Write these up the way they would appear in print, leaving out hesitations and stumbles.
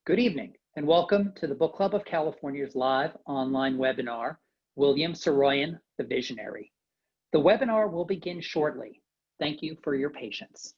Good evening, and welcome to the Book Club of California's live online webinar, William Saroyan, the Visionary. The webinar will begin shortly. Thank you for your patience.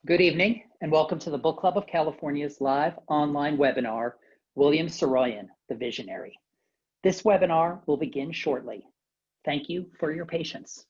Good evening, and welcome to the Book Club of California's live online webinar, William Saroyan, the Visionary. This webinar will begin shortly. Thank you for your patience.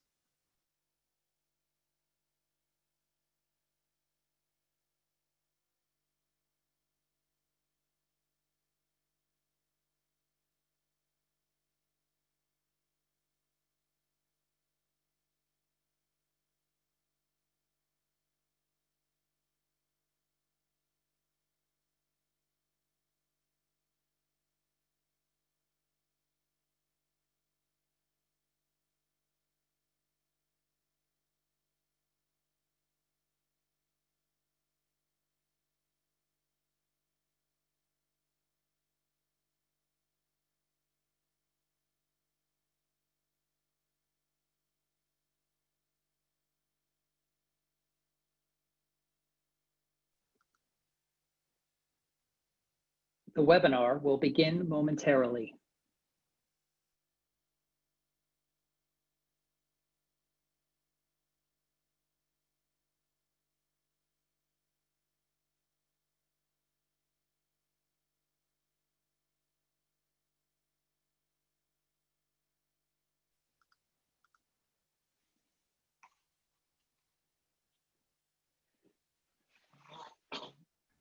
The webinar will begin momentarily.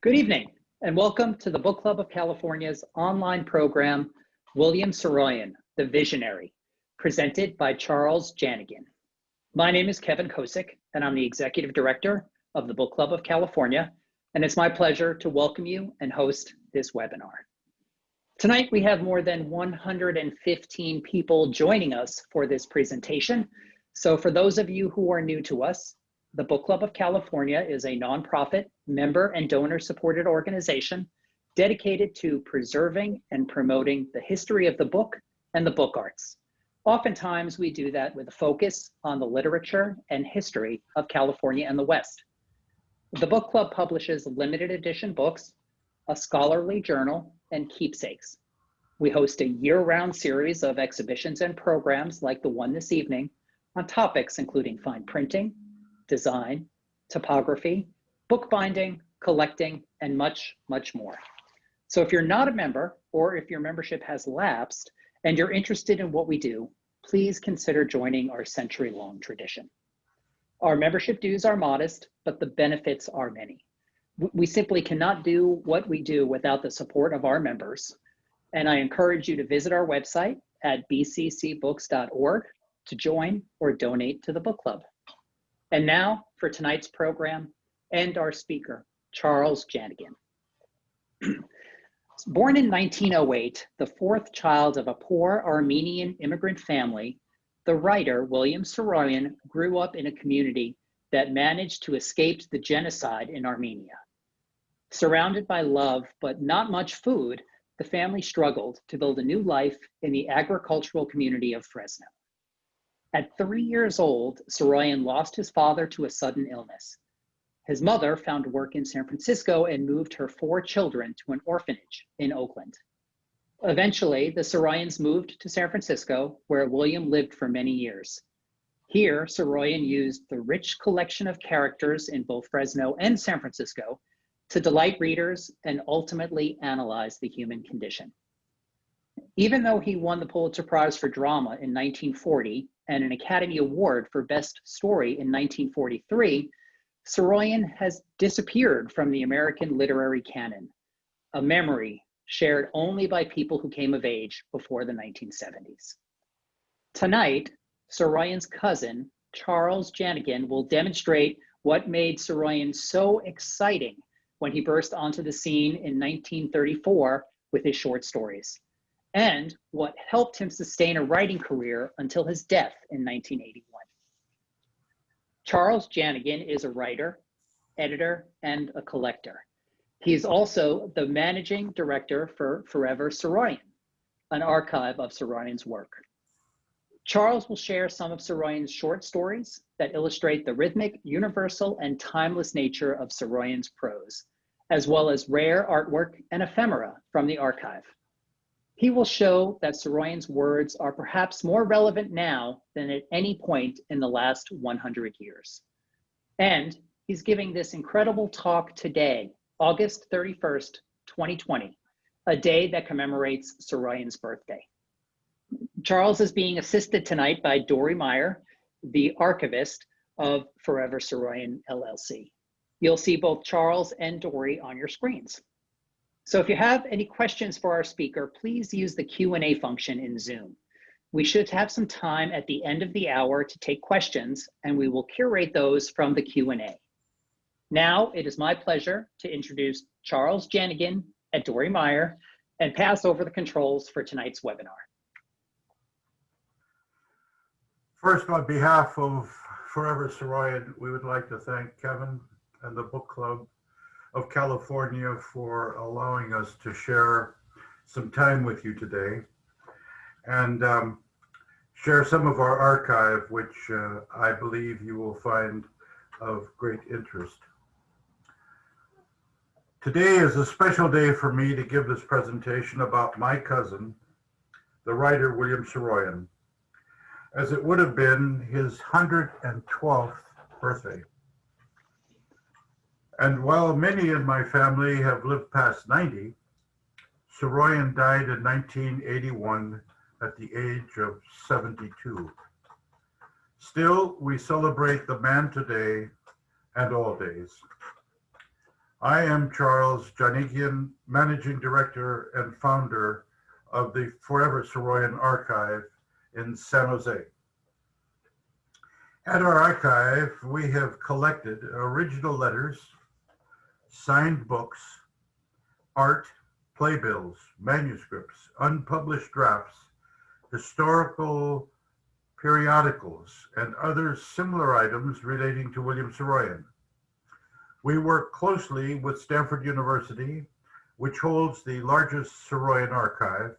Good evening, and welcome to the Book Club of California's online program, William Saroyan, the Visionary, presented by Charles Jannigan. My name is Kevin Kosick, and I'm the Executive Director of the Book Club of California, and it's my pleasure to welcome you and host this webinar. Tonight, we have more than 115 people joining us for this presentation. So for those of you who are new to us, the Book Club of California is a nonprofit, member and donor-supported organization dedicated to preserving and promoting the history of the book and the book arts. Oftentimes, we do that with a focus on the literature and history of California and the West. The book club publishes limited edition books, a scholarly journal, and keepsakes. We host a year-round series of exhibitions and programs like the one this evening on topics including fine printing, design, typography, bookbinding, collecting, and much, much more. So if you're not a member, or if your membership has lapsed and you're interested in what we do, please consider joining our century-long tradition. Our membership dues are modest, but the benefits are many. We simply cannot do what we do without the support of our members. And I encourage you to visit our website at bccbooks.org to join or donate to the book club. And now for tonight's program and our speaker, Charles Jannigan. Born in 1908, the fourth child of a poor Armenian immigrant family, the writer William Saroyan grew up in a community that managed to escape the genocide in Armenia. Surrounded by love but not much food, the family struggled to build a new life in the agricultural community of Fresno. At 3 years old, Saroyan lost his father to a sudden illness. His mother found work in San Francisco and moved her 4 children to an orphanage in Oakland. Eventually, the Saroyans moved to San Francisco, where William lived for many years. Here, Saroyan used the rich collection of characters in both Fresno and San Francisco to delight readers and ultimately analyze the human condition. Even though he won the Pulitzer Prize for Drama in 1940 and an Academy Award for Best Story in 1943, Saroyan has disappeared from the American literary canon, a memory shared only by people who came of age before the 1970s. Tonight, Saroyan's cousin, Charles Jannigan, will demonstrate what made Saroyan so exciting when he burst onto the scene in 1934 with his short stories, and what helped him sustain a writing career until his death in 1981. Charles Jannigan is a writer, editor, and a collector. He is also the managing director for Forever Saroyan, an archive of Saroyan's work. Charles will share some of Saroyan's short stories that illustrate the rhythmic, universal, and timeless nature of Saroyan's prose, as well as rare artwork and ephemera from the archive. He will show that Saroyan's words are perhaps more relevant now than at any point in the last 100 years. And he's giving this incredible talk today, August 31st, 2020, a day that commemorates Saroyan's birthday. Charles is being assisted tonight by Dory Meyer, the archivist of Forever Saroyan LLC. You'll see both Charles and Dory on your screens. So if you have any questions for our speaker, please use the Q&A function in Zoom. We should have some time at the end of the hour to take questions, and we will curate those from the Q&A. Now, it is my pleasure to introduce Charles Jannigan and Dory Meyer and pass over the controls for tonight's webinar. First, on behalf of Forever Saroyan, we would like to thank Kevin and the Book Club of California for allowing us to share some time with you today and share some of our archive, which I believe you will find of great interest. Today is a special day for me to give this presentation about my cousin, the writer William Saroyan, as it would have been his 112th birthday. And while many in my family have lived past 90, Saroyan died in 1981 at the age of 72. Still, we celebrate the man today and all days. I am Charles Jannigan, Managing Director and founder of the Forever Saroyan Archive in San Jose. At our archive, we have collected original letters, signed books, art, playbills, manuscripts, unpublished drafts, historical periodicals, and other similar items relating to William Saroyan. We work closely with Stanford University, which holds the largest Saroyan archive,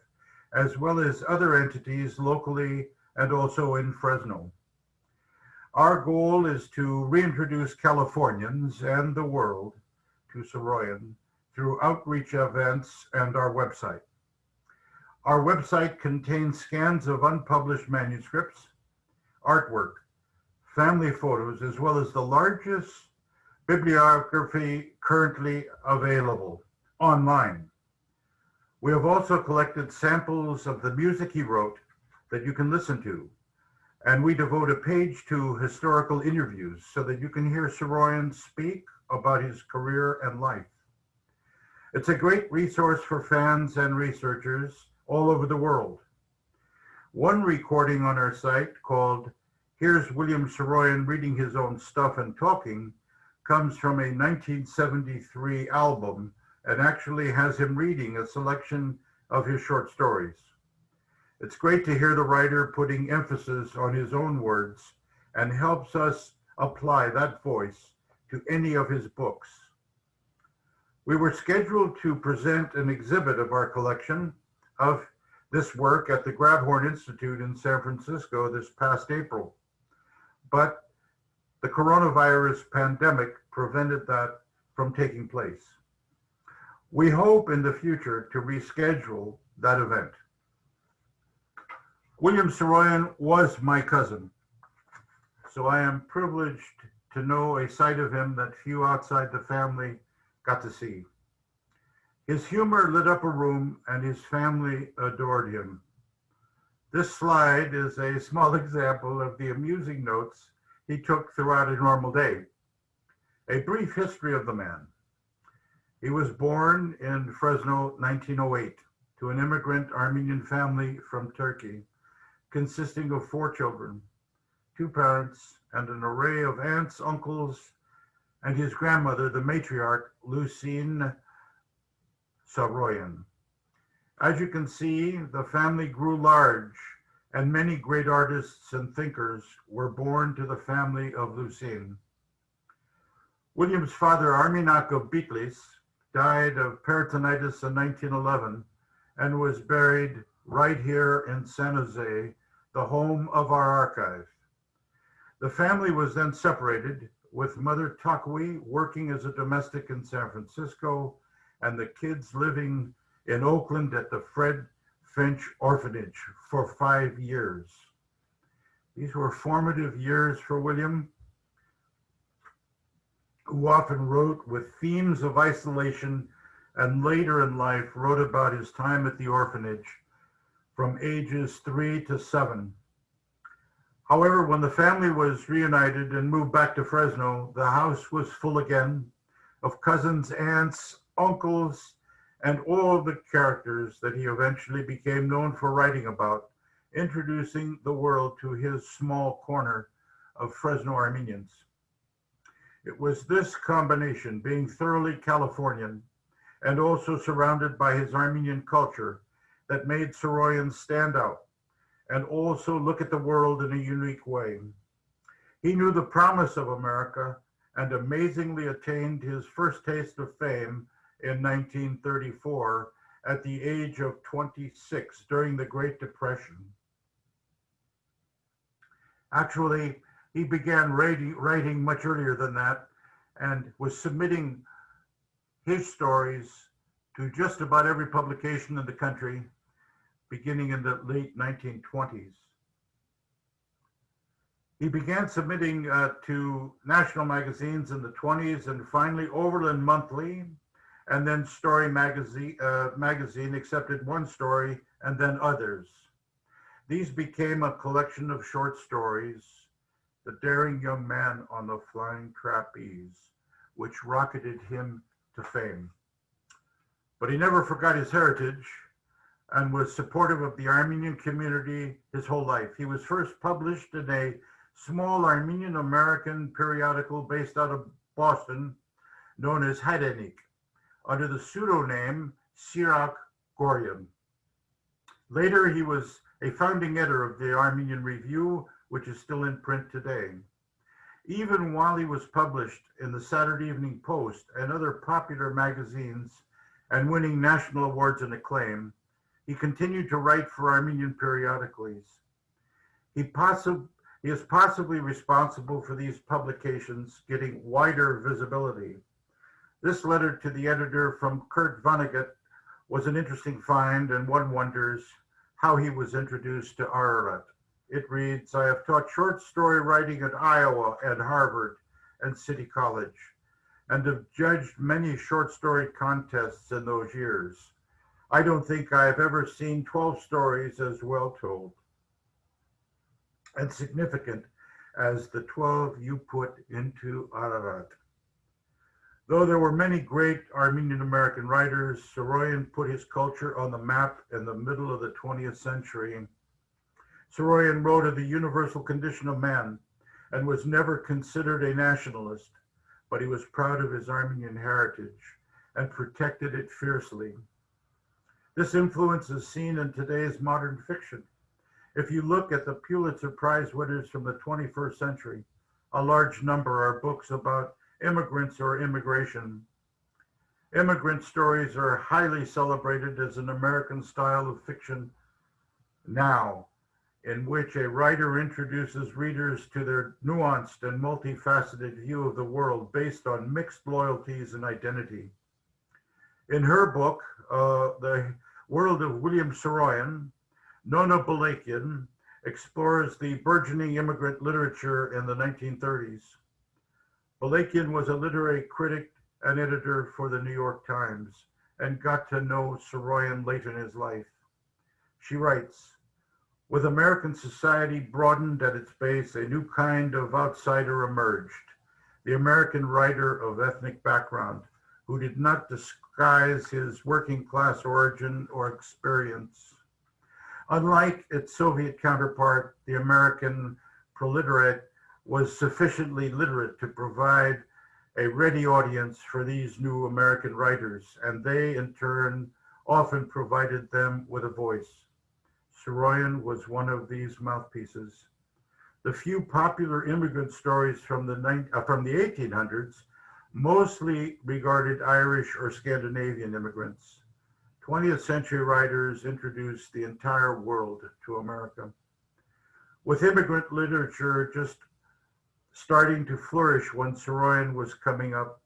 as well as other entities locally and also in Fresno. Our goal is to reintroduce Californians and the world to Saroyan through outreach events and our website. Our website contains scans of unpublished manuscripts, artwork, family photos, as well as the largest bibliography currently available online. We have also collected samples of the music he wrote that you can listen to, and we devote a page to historical interviews so that you can hear Saroyan speak about his career and life. It's a great resource for fans and researchers all over the world. One recording on our site called Here's William Saroyan Reading His Own Stuff and Talking comes from a 1973 album and actually has him reading a selection of his short stories. It's great to hear the writer putting emphasis on his own words and helps us apply that voice to any of his books. We were scheduled to present an exhibit of our collection of this work at the Grabhorn Institute in San Francisco this past April, but the coronavirus pandemic prevented that from taking place. We hope in the future to reschedule that event. William Saroyan was my cousin, so I am privileged to know a side of him that few outside the family got to see. His humor lit up a room and his family adored him. This slide is a small example of the amusing notes he took throughout a normal day. A brief history of the man. He was born in Fresno, 1908, to an immigrant Armenian family from Turkey, consisting of 4 children, 2 parents, and an array of aunts, uncles, and his grandmother, the matriarch, Lucine Saroyan. As you can see, the family grew large, and many great artists and thinkers were born to the family of Lucine. William's father, Armenak of Bitlis, died of peritonitis in 1911 and was buried right here in San Jose, the home of our archive. The family was then separated, with Mother Takoohi working as a domestic in San Francisco and the kids living in Oakland at the Fred Finch orphanage for 5 years. These were formative years for William, who often wrote with themes of isolation and later in life wrote about his time at the orphanage from ages 3 to 7. However, when the family was reunited and moved back to Fresno, the house was full again of cousins, aunts, uncles, and all the characters that he eventually became known for writing about, introducing the world to his small corner of Fresno Armenians. It was this combination, being thoroughly Californian and also surrounded by his Armenian culture, that made Saroyan stand out and also look at the world in a unique way. He knew the promise of America and amazingly attained his first taste of fame in 1934 at the age of 26 during the Great Depression. Actually, he began writing much earlier than that and was submitting his stories to just about every publication in the country beginning in the late 1920s. He began submitting to national magazines in the 20s and finally Overland Monthly, and then Story magazine accepted one story and then others. These became a collection of short stories, The Daring Young Man on the Flying Trapeze, which rocketed him to fame. But he never forgot his heritage and was supportive of the Armenian community his whole life. He was first published in a small Armenian American periodical based out of Boston known as Hadenik, under the pseudonym Sirak Goryan. Later, he was a founding editor of the Armenian Review, which is still in print today. Even while he was published in the Saturday Evening Post and other popular magazines and winning national awards and acclaim, he continued to write for Armenian periodicals. He is possibly responsible for these publications getting wider visibility. This letter to the editor from Kurt Vonnegut was an interesting find, and one wonders how he was introduced to Ararat. It reads, "I have taught short story writing at Iowa and Harvard and City College, and have judged many short story contests in those years. I don't think I have ever seen 12 stories as well told and significant as the 12 you put into Ararat." Though there were many great Armenian American writers, Saroyan put his culture on the map in the middle of the 20th century. Saroyan wrote of the universal condition of man and was never considered a nationalist, but he was proud of his Armenian heritage and protected it fiercely. This influence is seen in today's modern fiction. If you look at the Pulitzer Prize winners from the 21st century, a large number are books about immigrants or immigration. Immigrant stories are highly celebrated as an American style of fiction now, in which a writer introduces readers to their nuanced and multifaceted view of the world based on mixed loyalties and identity. In her book, The World of William Saroyan, Nona Balakian explores the burgeoning immigrant literature in the 1930s. Balakian was a literary critic and editor for the New York Times and got to know Saroyan late in his life. She writes, with American society broadened at its base, a new kind of outsider emerged, the American writer of ethnic background, who did not disguise his working class origin or experience. Unlike its Soviet counterpart, the American proletaire was sufficiently literate to provide a ready audience for these new American writers, and they, in turn, often provided them with a voice. Saroyan was one of these mouthpieces. The few popular immigrant stories from the 1800s mostly regarded Irish or Scandinavian immigrants. 20th century writers introduced the entire world to America. With immigrant literature just starting to flourish when Saroyan was coming up,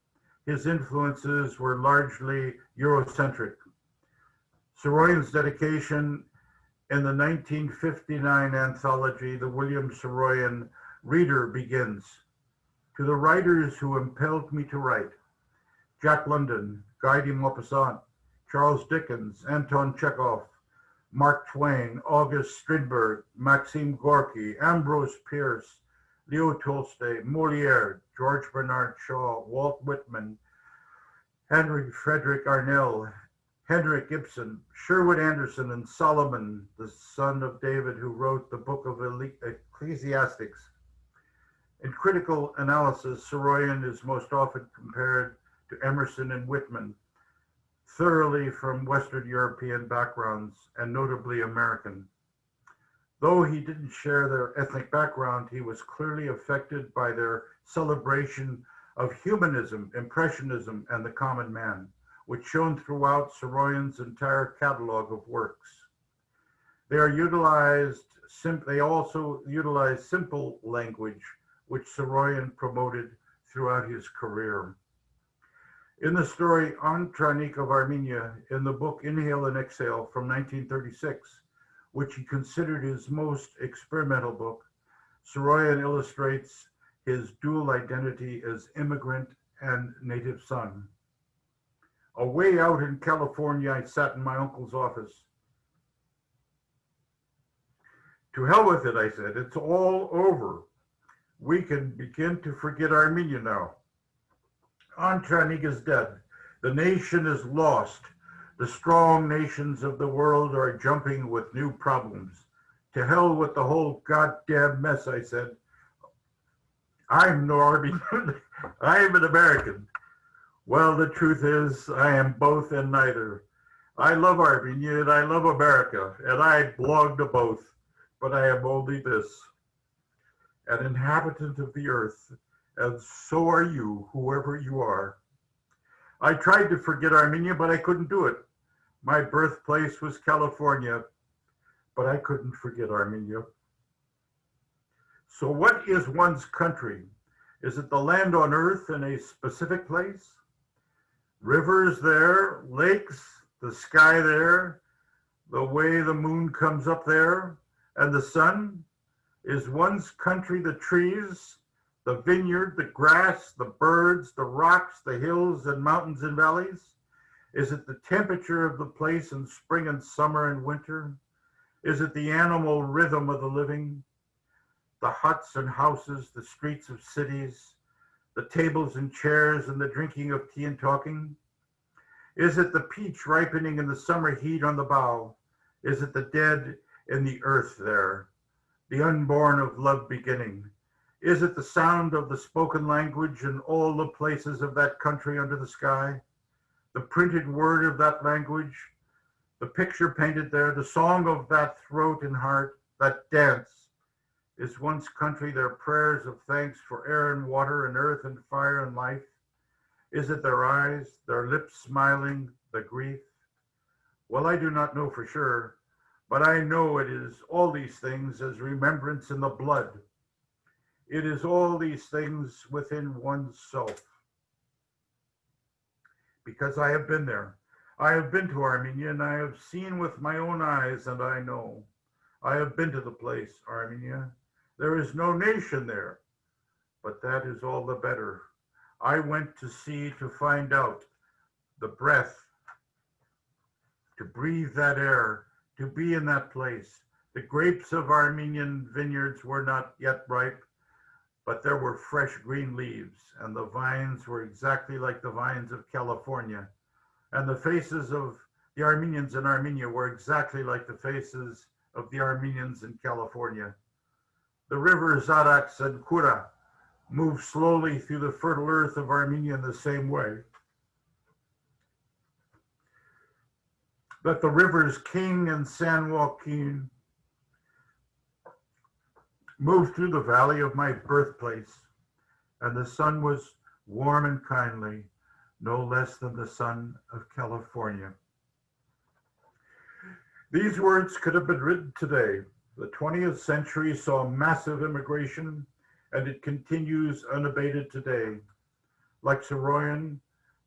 his influences were largely Eurocentric. Saroyan's dedication in the 1959 anthology, The William Saroyan Reader, begins. To the writers who impelled me to write, Jack London, Guy de Maupassant, Charles Dickens, Anton Chekhov, Mark Twain, August Strindberg, Maxim Gorky, Ambrose Bierce, Leo Tolstoy, Molière, George Bernard Shaw, Walt Whitman, Henry Frederick Arnell, Henrik Ibsen, Sherwood Anderson, and Solomon, the son of David, who wrote the Book of Ecclesiastics. In critical analysis, Saroyan is most often compared to Emerson and Whitman, thoroughly from Western European backgrounds and notably American. Though he didn't share their ethnic background, he was clearly affected by their celebration of humanism, impressionism, and the common man, which shone throughout Saroyan's entire catalog of works. They also utilize simple language, which Saroyan promoted throughout his career. In the story Antranik of Armenia, in the book Inhale and Exhale from 1936, which he considered his most experimental book, Saroyan illustrates his dual identity as immigrant and native son. Away out in California, I sat in my uncle's office. To hell with it, I said, it's all over. We can begin to forget Armenia now. Antranik is dead. The nation is lost. The strong nations of the world are jumping with new problems. To hell with the whole goddamn mess, I said. I'm no Armenian. I'm an American. Well, the truth is, I am both and neither. I love Armenia and I love America, and I belong to both, but I am only this, an inhabitant of the earth, and so are you, whoever you are. I tried to forget Armenia, but I couldn't do it. My birthplace was California, but I couldn't forget Armenia. So what is one's country? Is it the land on earth in a specific place? Rivers there, lakes, the sky there, the way the moon comes up there, and the sun? Is one's country the trees, the vineyard, the grass, the birds, the rocks, the hills and mountains and valleys? Is it the temperature of the place in spring and summer and winter? Is it the animal rhythm of the living? The huts and houses, the streets of cities, the tables and chairs and the drinking of tea and talking? Is it the peach ripening in the summer heat on the bough? Is it the dead in the earth there, the unborn of love beginning? Is it the sound of the spoken language in all the places of that country under the sky? The printed word of that language, the picture painted there, the song of that throat and heart, that dance? Is one's country their prayers of thanks for air and water and earth and fire and life? Is it their eyes, their lips smiling, the grief? Well, I do not know for sure, but I know it is all these things as remembrance in the blood. It is all these things within one's self. Because I have been there. I have been to Armenia and I have seen with my own eyes, and I know. I have been to the place, Armenia. There is no nation there, but that is all the better. I went to see to find out the breath breathe that air, to be in that place. The grapes of Armenian vineyards were not yet ripe, but there were fresh green leaves, and the vines were exactly like the vines of California. And the faces of the Armenians in Armenia were exactly like the faces of the Armenians in California. The rivers Arax and Kura moved slowly through the fertile earth of Armenia in the same way. But the rivers King and San Joaquin moved through the valley of my birthplace, and the sun was warm and kindly, no less than the sun of California. These words could have been written today. The 20th century saw massive immigration, and it continues unabated today. Like Saroyan,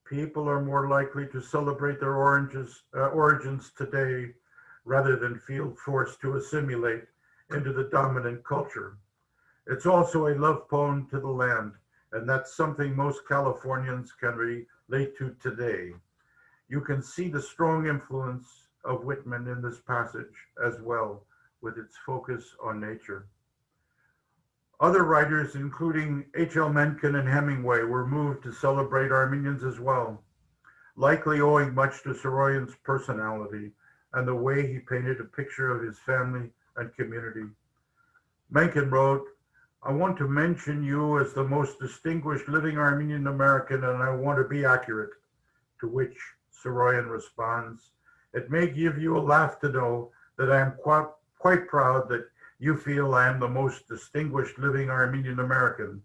people are more likely to celebrate their origins today rather than feel forced to assimilate into the dominant culture. It's also a love poem to the land, and that's something most Californians can relate to today. You can see the strong influence of Whitman in this passage as well, with its focus on nature. Other writers, including H.L. Mencken and Hemingway, were moved to celebrate Armenians as well, likely owing much to Saroyan's personality and the way he painted a picture of his family and community. Mencken wrote, "I want to mention you as the most distinguished living Armenian American, and I want to be accurate," to which Saroyan responds, "It may give you a laugh to know that I am quite proud that you feel I am the most distinguished living Armenian American.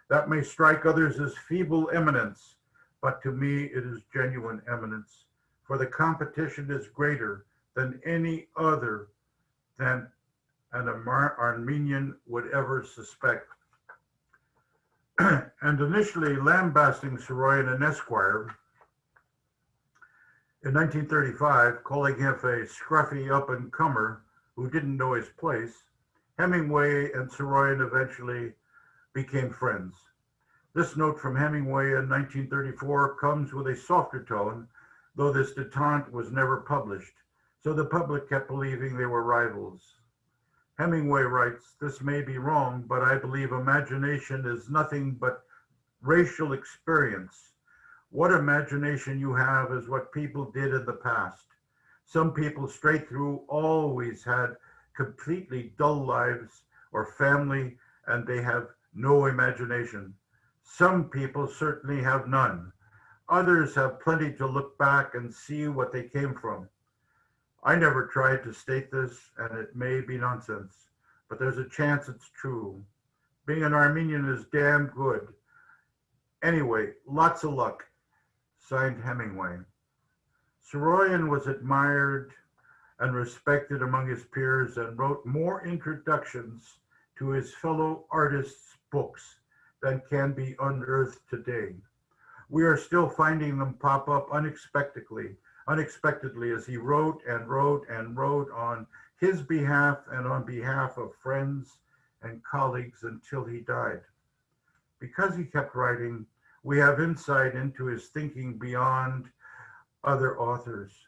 That may strike others as feeble eminence, but to me it is genuine eminence, for the competition is greater than any other than an Armenian would ever suspect." And initially lambasting Saroyan in Esquire in 1935, calling him a scruffy up-and-comer who didn't know his place, Hemingway and Saroyan eventually became friends. This note from Hemingway in 1934 comes with a softer tone, though this detente was never published, so the public kept believing they were rivals. Hemingway writes, "This may be wrong, but I believe imagination is nothing but racial experience. What imagination you have is what people did in the past. Some people straight through always had completely dull lives or family, and they have no imagination. Some people certainly have none. Others have plenty to look back and see what they came from. I never tried to state this, and it may be nonsense, but there's a chance it's true. Being an Armenian is damn good. Anyway, lots of luck." Signed, Hemingway. Saroyan was admired and respected among his peers and wrote more introductions to his fellow artists' books than can be unearthed today. We are still finding them pop up unexpectedly as he wrote and wrote and wrote on his behalf and on behalf of friends and colleagues until he died. Because he kept writing, we have insight into his thinking beyond other authors.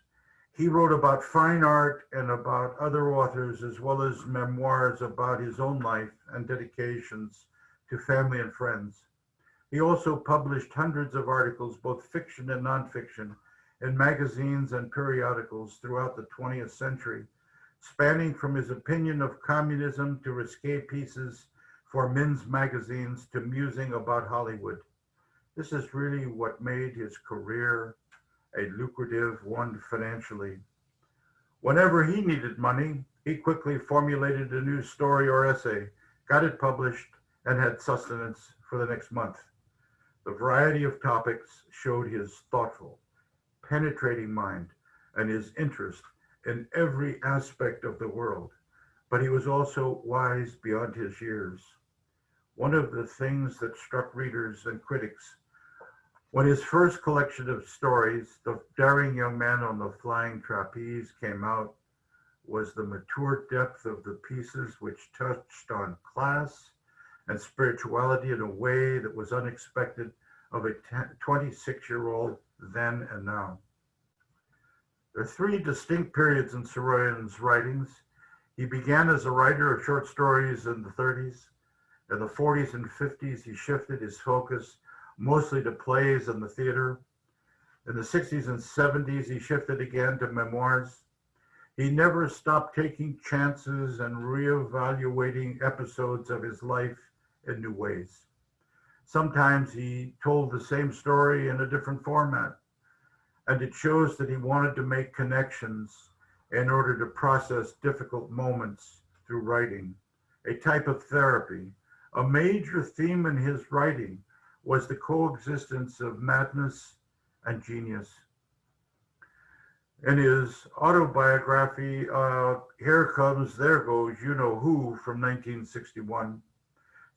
He wrote about fine art and about other authors, as well as memoirs about his own life and dedications to family and friends. He also published hundreds of articles, both fiction and nonfiction, in magazines and periodicals throughout the 20th century, spanning from his opinion of communism to risque pieces for men's magazines to musing about Hollywood. This is really what made his career a lucrative one financially. Whenever he needed money, he quickly formulated a new story or essay, got it published, and had sustenance for the next month. The variety of topics showed his thoughtful, penetrating mind and his interest in every aspect of the world, but he was also wise beyond his years. One of the things that struck readers and critics when his first collection of stories, The Daring Young Man on the Flying Trapeze, came out, was the mature depth of the pieces, which touched on class and spirituality in a way that was unexpected of a 26-year-old then and now. There are three distinct periods in Saroyan's writings. He began as a writer of short stories in the 30s. In the 40s and 50s, he shifted his focus mostly to plays and the theater. In the 60s and 70s, he shifted again to memoirs. He never stopped taking chances and reevaluating episodes of his life in new ways. Sometimes he told the same story in a different format, and it shows that he wanted to make connections in order to process difficult moments through writing, a type of therapy. A major theme in his writing was the coexistence of madness and genius. In his autobiography, Here Comes, There Goes, You Know Who, from 1961,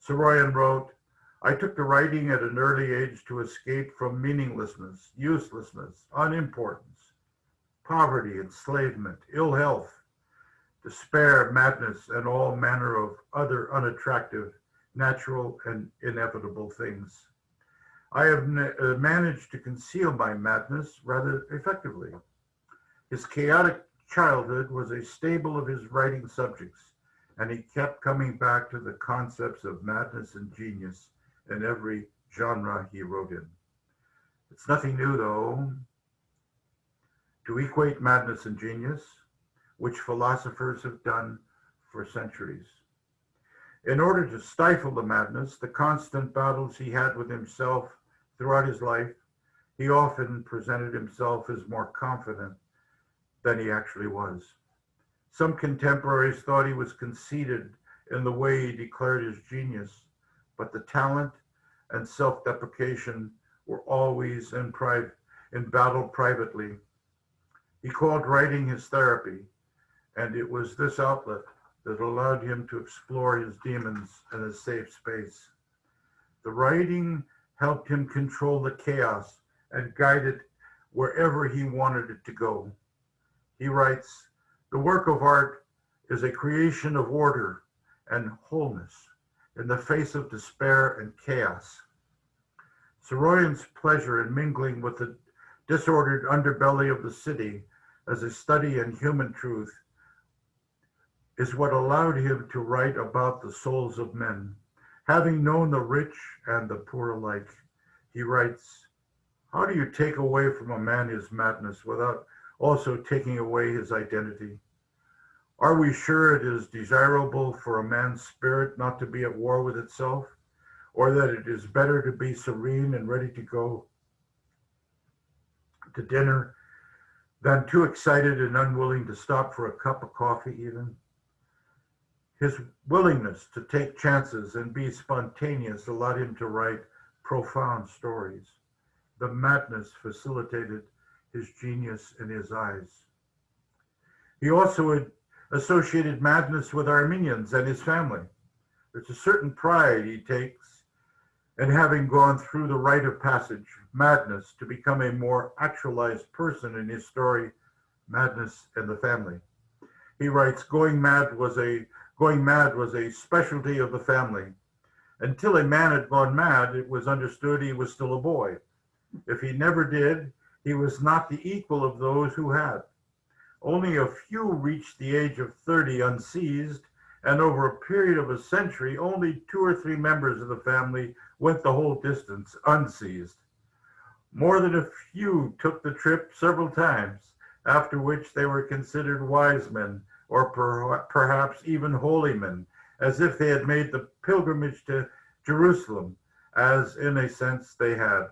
Saroyan wrote, I took to writing at an early age to escape from meaninglessness, uselessness, unimportance, poverty, enslavement, ill health, despair, madness, and all manner of other unattractive, natural, and inevitable things. I have managed to conceal my madness rather effectively. His chaotic childhood was a staple of his writing subjects, and he kept coming back to the concepts of madness and genius in every genre he wrote in. It's nothing new, though, to equate madness and genius, which philosophers have done for centuries. In order to stifle the madness, the constant battles he had with himself throughout his life, he often presented himself as more confident than he actually was. Some contemporaries thought he was conceited in the way he declared his genius, but the talent and self-deprecation were always in battle privately. He called writing his therapy, and it was this outlet that allowed him to explore his demons in a safe space. The writing helped him control the chaos and guide it wherever he wanted it to go. He writes, the work of art is a creation of order and wholeness in the face of despair and chaos. Saroyan's pleasure in mingling with the disordered underbelly of the city as a study in human truth is what allowed him to write about the souls of men. Having known the rich and the poor alike, he writes, how do you take away from a man his madness without also taking away his identity? Are we sure it is desirable for a man's spirit not to be at war with itself, or that it is better to be serene and ready to go to dinner than too excited and unwilling to stop for a cup of coffee even? His willingness to take chances and be spontaneous allowed him to write profound stories. The madness facilitated his genius in his eyes. He also associated madness with Armenians and his family. There's a certain pride he takes in having gone through the rite of passage, madness, to become a more actualized person in his story, Madness in the Family. He writes, going mad was a specialty of the family. Until a man had gone mad, it was understood he was still a boy. If he never did, he was not the equal of those who had. Only a few reached the age of 30 unseized, and over a period of a century, only 2 or 3 members of the family went the whole distance unseized. More than a few took the trip several times, after which they were considered wise men, or perhaps even holy men, as if they had made the pilgrimage to Jerusalem, as in a sense they had.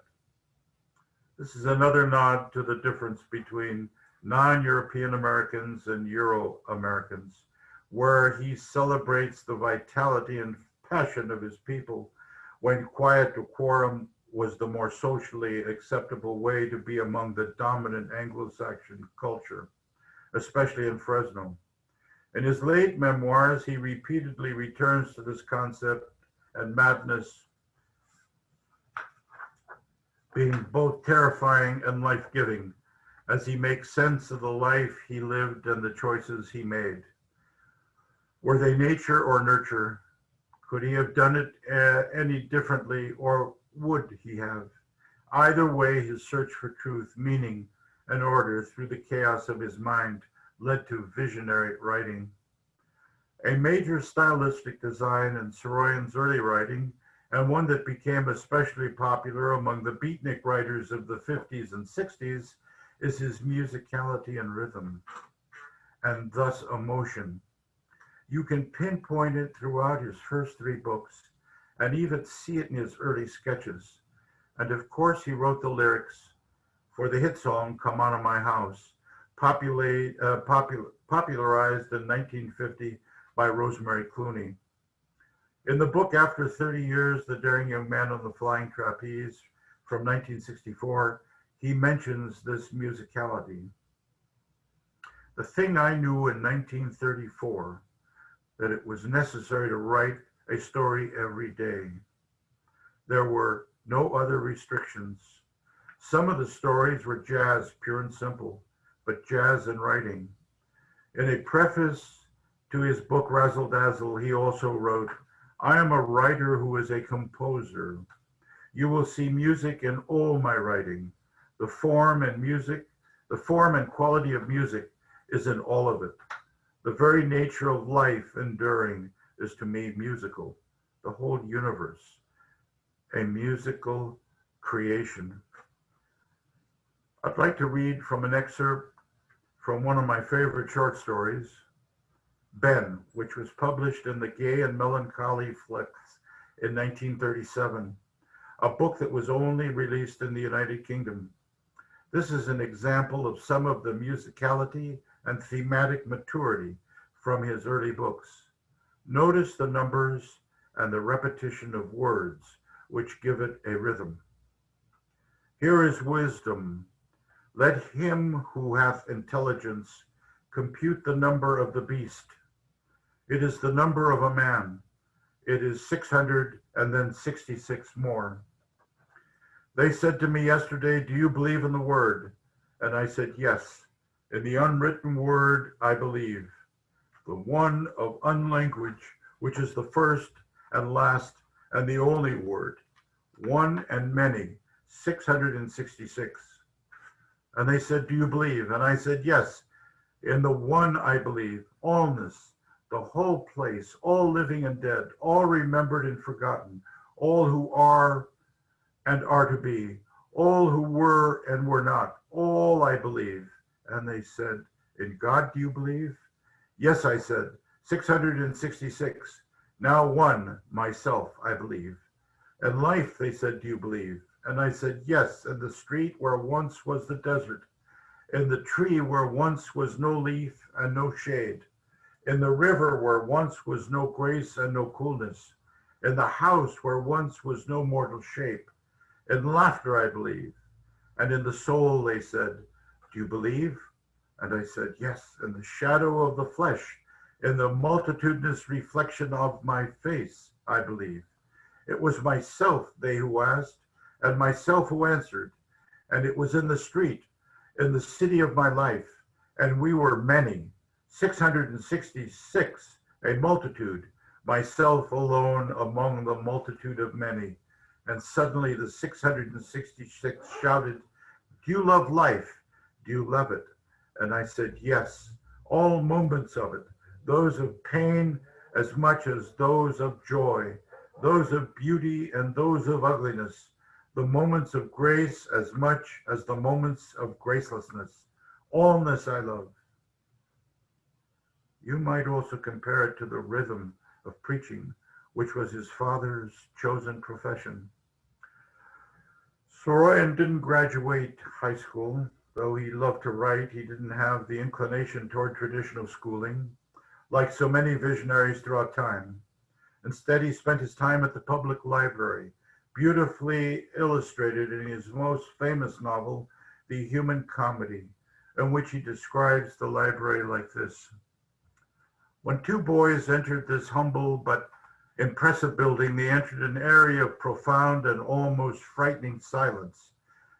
This is another nod to the difference between non-European Americans and Euro-Americans, where he celebrates the vitality and passion of his people when quiet decorum was the more socially acceptable way to be among the dominant Anglo-Saxon culture, especially in Fresno. In his late memoirs, he repeatedly returns to this concept and madness being both terrifying and life-giving as he makes sense of the life he lived and the choices he made. Were they nature or nurture? Could he have done it any differently, or would he have? Either way, his search for truth, meaning, and order through the chaos of his mind led to visionary writing. A major stylistic design in Saroyan's early writing, and one that became especially popular among the beatnik writers of the 50s and 60s, is his musicality and rhythm, and thus emotion. You can pinpoint it throughout his first three books, and even see it in his early sketches. And of course, he wrote the lyrics for the hit song, Come On to My House, popularized in 1950 by Rosemary Clooney. In the book After 30 Years, The Daring Young Man on the Flying Trapeze from 1964, he mentions this musicality. The thing I knew in 1934, that it was necessary to write a story every day. There were no other restrictions. Some of the stories were jazz, pure and simple, but jazz in writing. In a preface to his book Razzle Dazzle, he also wrote, I am a writer who is a composer. You will see music in all my writing. The form and quality of music is in all of it. The very nature of life enduring is to me musical. The whole universe, a musical creation. I'd like to read from an excerpt from one of my favorite short stories, Ben, which was published in the Gay and Melancholy Flex in 1937, a book that was only released in the United Kingdom. This is an example of some of the musicality and thematic maturity from his early books. Notice the numbers and the repetition of words which give it a rhythm. Here is wisdom. Let him who hath intelligence compute the number of the beast. It is the number of a man. It is 600 and then 66 more. They said to me yesterday, do you believe in the word? And I said, yes. In the unwritten word, I believe. The one of unlanguage, which is the first and last and the only word. One and many, 666. And they said, do you believe? And I said, yes. In the one I believe, allness, the whole place, all living and dead, all remembered and forgotten, all who are and are to be, all who were and were not, all I believe. And they said, in God do you believe? Yes, I said, 666. Now one, myself, I believe. And life, they said, do you believe? And I said, yes, in the street where once was the desert, in the tree where once was no leaf and no shade, in the river where once was no grace and no coolness, in the house where once was no mortal shape, in laughter I believe, and in the soul, they said, do you believe? And I said, yes, in the shadow of the flesh, in the multitudinous reflection of my face, I believe. It was myself, they who asked, and myself who answered, and it was in the street, in the city of my life, and we were many, 666, a multitude, myself alone among the multitude of many. And suddenly the 666 shouted, do you love life? Do you love it? And I said, yes, all moments of it, those of pain as much as those of joy, those of beauty and those of ugliness, the moments of grace as much as the moments of gracelessness. Allness I love. You might also compare it to the rhythm of preaching, which was his father's chosen profession. Saroyan didn't graduate high school. Though he loved to write, he didn't have the inclination toward traditional schooling, like so many visionaries throughout time. Instead, he spent his time at the public library, beautifully illustrated in his most famous novel, The Human Comedy, in which he describes the library like this. When two boys entered this humble but impressive building, they entered an area of profound and almost frightening silence.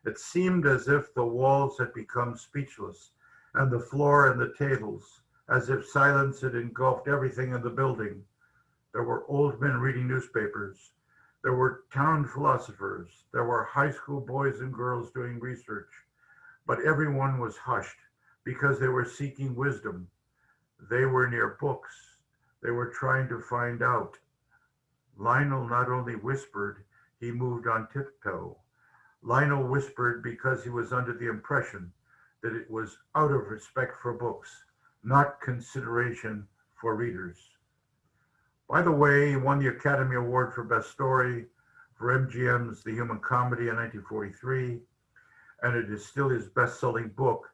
It seemed as if the walls had become speechless, and the floor and the tables, as if silence had engulfed everything in the building. There were old men reading newspapers. There were town philosophers. There were high school boys and girls doing research. but everyone was hushed because they were seeking wisdom. They were near books. They were trying to find out. Lionel not only whispered, he moved on tiptoe. Lionel whispered because he was under the impression that it was out of respect for books, not consideration for readers. By the way, he won the Academy Award for Best Story for MGM's The Human Comedy in 1943, and it is still his best-selling book,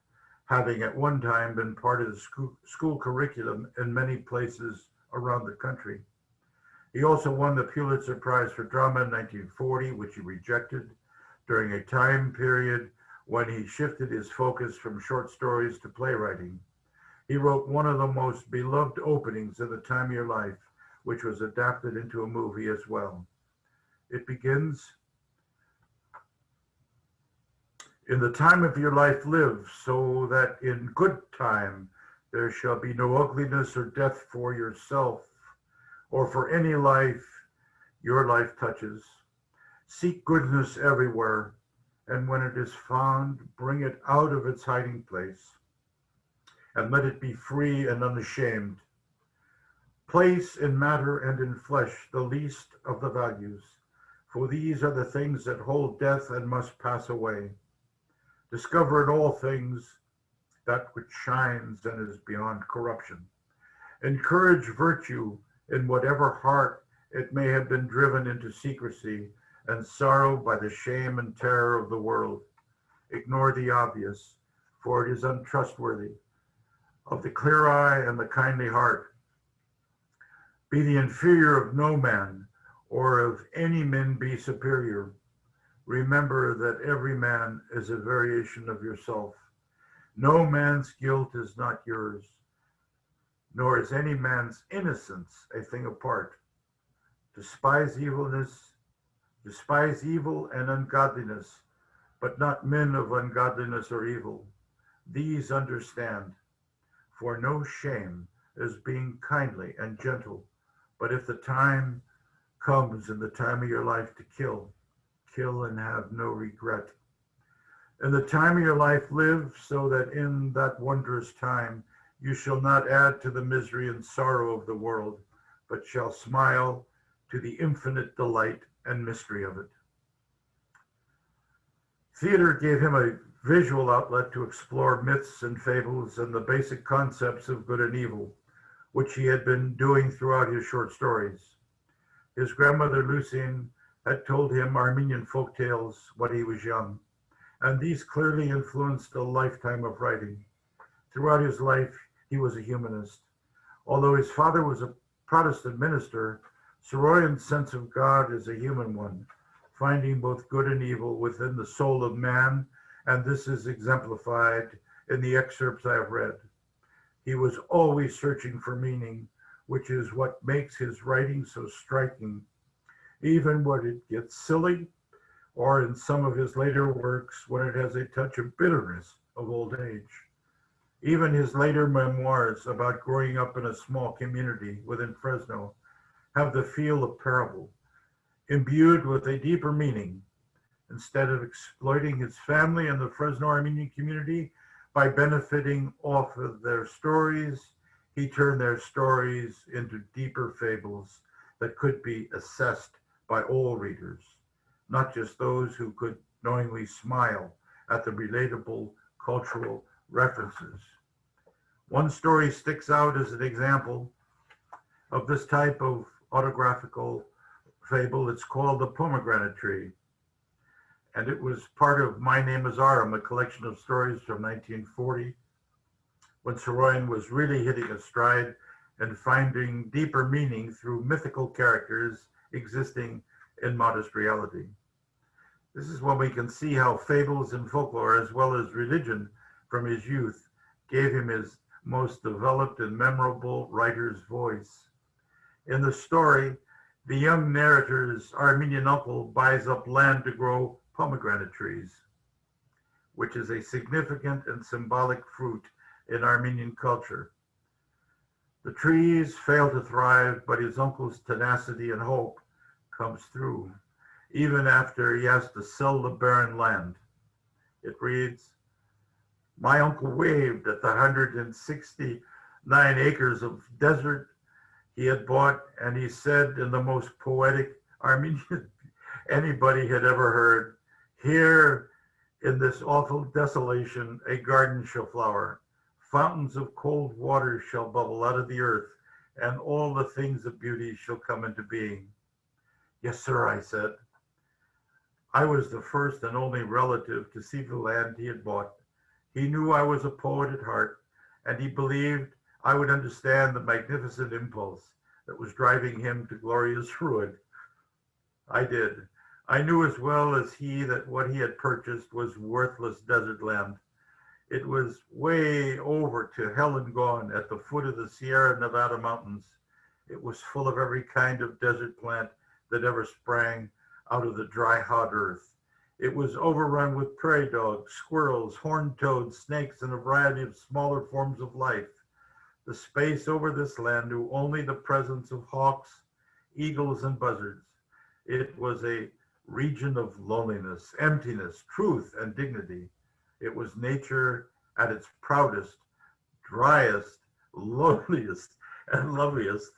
having at one time been part of the school curriculum in many places around the country. He also won the Pulitzer Prize for Drama in 1940, which he rejected during a time period when he shifted his focus from short stories to playwriting. He wrote one of the most beloved openings of The Time of Your Life, which was adapted into a movie as well. It begins, "In the time of your life live, so that in good time there shall be no ugliness or death for yourself, or for any life your life touches. Seek goodness everywhere, and when it is found, bring it out of its hiding place, and let it be free and unashamed. Place in matter and in flesh the least of the values, for these are the things that hold death and must pass away. Discover in all things that which shines and is beyond corruption. Encourage virtue in whatever heart it may have been driven into secrecy and sorrow by the shame and terror of the world. Ignore the obvious, for it is untrustworthy. Of the clear eye and the kindly heart, be the inferior of no man, or of any men be superior. Remember that every man is a variation of yourself. No man's guilt is not yours, nor is any man's innocence a thing apart. Despise evil and ungodliness, but not men of ungodliness or evil. These understand, for no shame is being kindly and gentle, but if the time comes in the time of your life to kill, kill and have no regret. In the time of your life live, so that in that wondrous time you shall not add to the misery and sorrow of the world, but shall smile to the infinite delight and mystery of it." Theater gave him a visual outlet to explore myths and fables and the basic concepts of good and evil, which he had been doing throughout his short stories. His grandmother Lucien had told him Armenian folk tales when he was young, and these clearly influenced a lifetime of writing. Throughout his life, he was a humanist. Although his father was a Protestant minister, Saroyan's sense of God is a human one, finding both good and evil within the soul of man, and this is exemplified in the excerpts I have read. He was always searching for meaning, which is what makes his writing so striking, even when it gets silly, or in some of his later works when it has a touch of bitterness of old age. Even his later memoirs about growing up in a small community within Fresno have the feel of parable, imbued with a deeper meaning. Instead of exploiting his family and the Fresno Armenian community by benefiting off of their stories, he turned their stories into deeper fables that could be assessed by all readers, not just those who could knowingly smile at the relatable cultural references. One story sticks out as an example of this type of autographical fable. It's called The Pomegranate Tree, and it was part of My Name is Aram, a collection of stories from 1940, when Saroyan was really hitting a stride and finding deeper meaning through mythical characters existing in modest reality. This is when we can see how fables and folklore, as well as religion from his youth, gave him his most developed and memorable writer's voice. In the story, the young narrator's Armenian uncle buys up land to grow pomegranate trees, which is a significant and symbolic fruit in Armenian culture. The trees fail to thrive, but his uncle's tenacity and hope comes through, even after he has to sell the barren land. It reads, My uncle waved at the 169 acres of desert he had bought, and he said in the most poetic Armenian anybody had ever heard, "Here in this awful desolation, a garden shall flower. Fountains of cold water shall bubble out of the earth, and all the things of beauty shall come into being." "Yes, sir," I said. I was the first and only relative to see the land he had bought. He knew I was a poet at heart, and he believed I would understand the magnificent impulse that was driving him to glorious ruin. I did. I knew as well as he that what he had purchased was worthless desert land. It was way over to hell and gone at the foot of the Sierra Nevada mountains. It was full of every kind of desert plant that ever sprang out of the dry, hot earth. It was overrun with prairie dogs, squirrels, horned toads, snakes, and a variety of smaller forms of life. The space over this land knew only the presence of hawks, eagles, and buzzards. It was a region of loneliness, emptiness, truth, and dignity. It was nature at its proudest, driest, loneliest, and loveliest.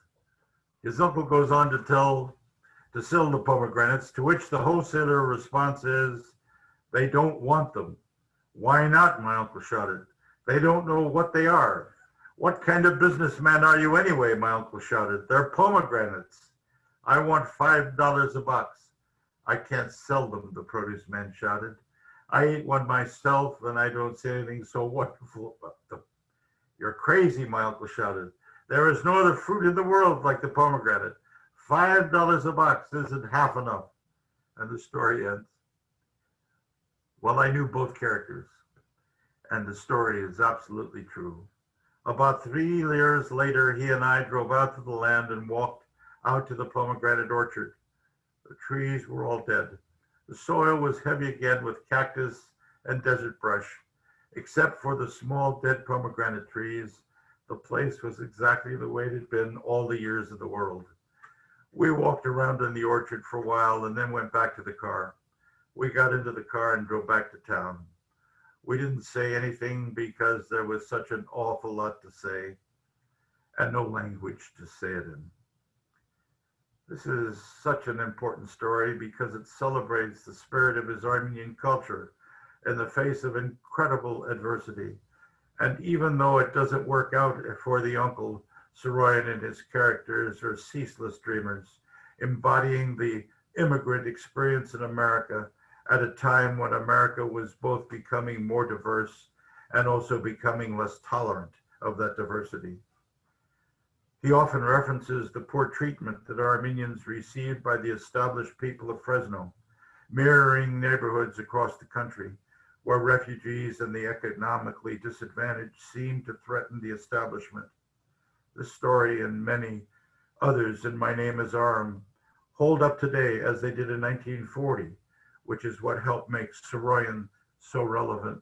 His uncle goes on to sell the pomegranates, to which the wholesaler response is, "They don't want them." "Why not?" my uncle shouted. "They don't know what they are." "What kind of businessman are you anyway?" my uncle shouted. "They're pomegranates. I want $5 a box." "I can't sell them," the produce man shouted. "I ate one myself, and I don't see anything so wonderful about them." "You're crazy," my uncle shouted. "There is no other fruit in the world like the pomegranate. $5 a box isn't half enough." And the story ends. Well, I knew both characters, and the story is absolutely true. About 3 years later, he and I drove out to the land and walked out to the pomegranate orchard. The trees were all dead. The soil was heavy again with cactus and desert brush. Except for the small dead pomegranate trees, the place was exactly the way it had been all the years of the world. We walked around in the orchard for a while and then went back to the car. We got into the car and drove back to town. We didn't say anything because there was such an awful lot to say and no language to say it in. This is such an important story because it celebrates the spirit of his Armenian culture in the face of incredible adversity. And even though it doesn't work out for the uncle, Saroyan and his characters are ceaseless dreamers, embodying the immigrant experience in America at a time when America was both becoming more diverse and also becoming less tolerant of that diversity. He often references the poor treatment that Armenians received by the established people of Fresno, mirroring neighborhoods across the country where refugees and the economically disadvantaged seem to threaten the establishment. This story and many others in My Name is Arm hold up today as they did in 1940, which is what helped make Saroyan so relevant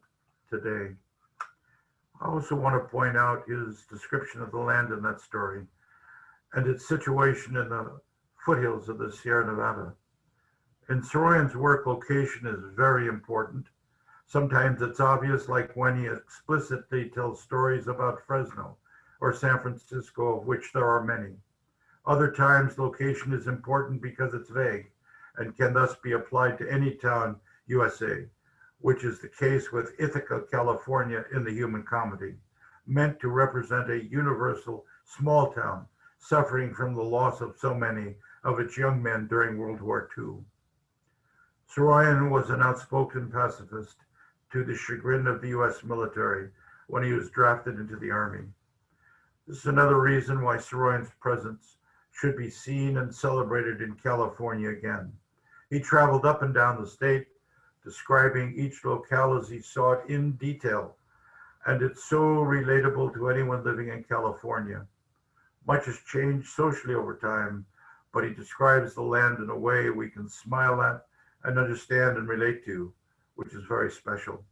today. I also want to point out his description of the land in that story and its situation in the foothills of the Sierra Nevada. In Saroyan's work, location is very important. Sometimes it's obvious, like when he explicitly tells stories about Fresno or San Francisco, of which there are many. Other times, location is important because it's vague and can thus be applied to any town, USA, which is the case with Ithaca, California in The Human Comedy, meant to represent a universal small town suffering from the loss of so many of its young men during World War II. Saroyan was an outspoken pacifist to the chagrin of the US military when he was drafted into the Army. This is another reason why Saroyan's presence should be seen and celebrated in California again. He traveled up and down the state, describing each locale as he saw it in detail, and it's so relatable to anyone living in California. Much has changed socially over time, but he describes the land in a way we can smile at and understand and relate to, which is very special.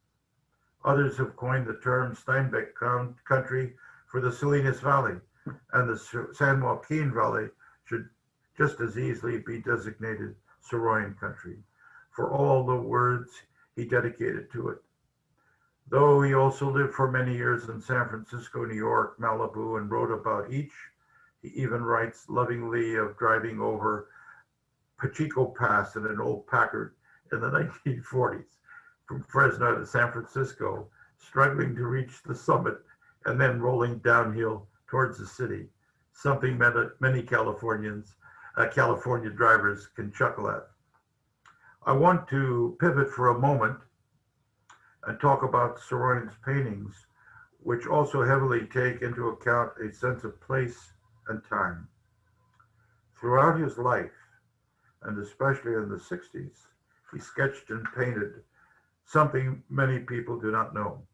Others have coined the term Steinbeck country for the Salinas Valley, and the San Joaquin Valley should just as easily be designated Saroyan country for all the words he dedicated to it. Though he also lived for many years in San Francisco, New York, Malibu, and wrote about each, he even writes lovingly of driving over Pacheco Pass in an old Packard in the 1940s from Fresno to San Francisco, struggling to reach the summit and then rolling downhill towards the city, something many California drivers can chuckle at. I want to pivot for a moment and talk about Saroyan's paintings, which also heavily take into account a sense of place and time. Throughout his life, and especially in the 60s, he sketched and painted something many people do not know.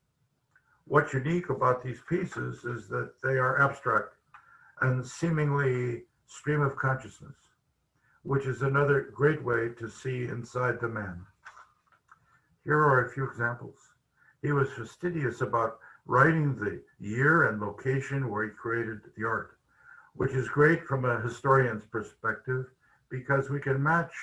What's unique about these pieces is that they are abstract and seemingly stream of consciousness, which is another great way to see inside the man. Here are a few examples. He was fastidious about writing the year and location where he created the art, which is great from a historian's perspective because we can match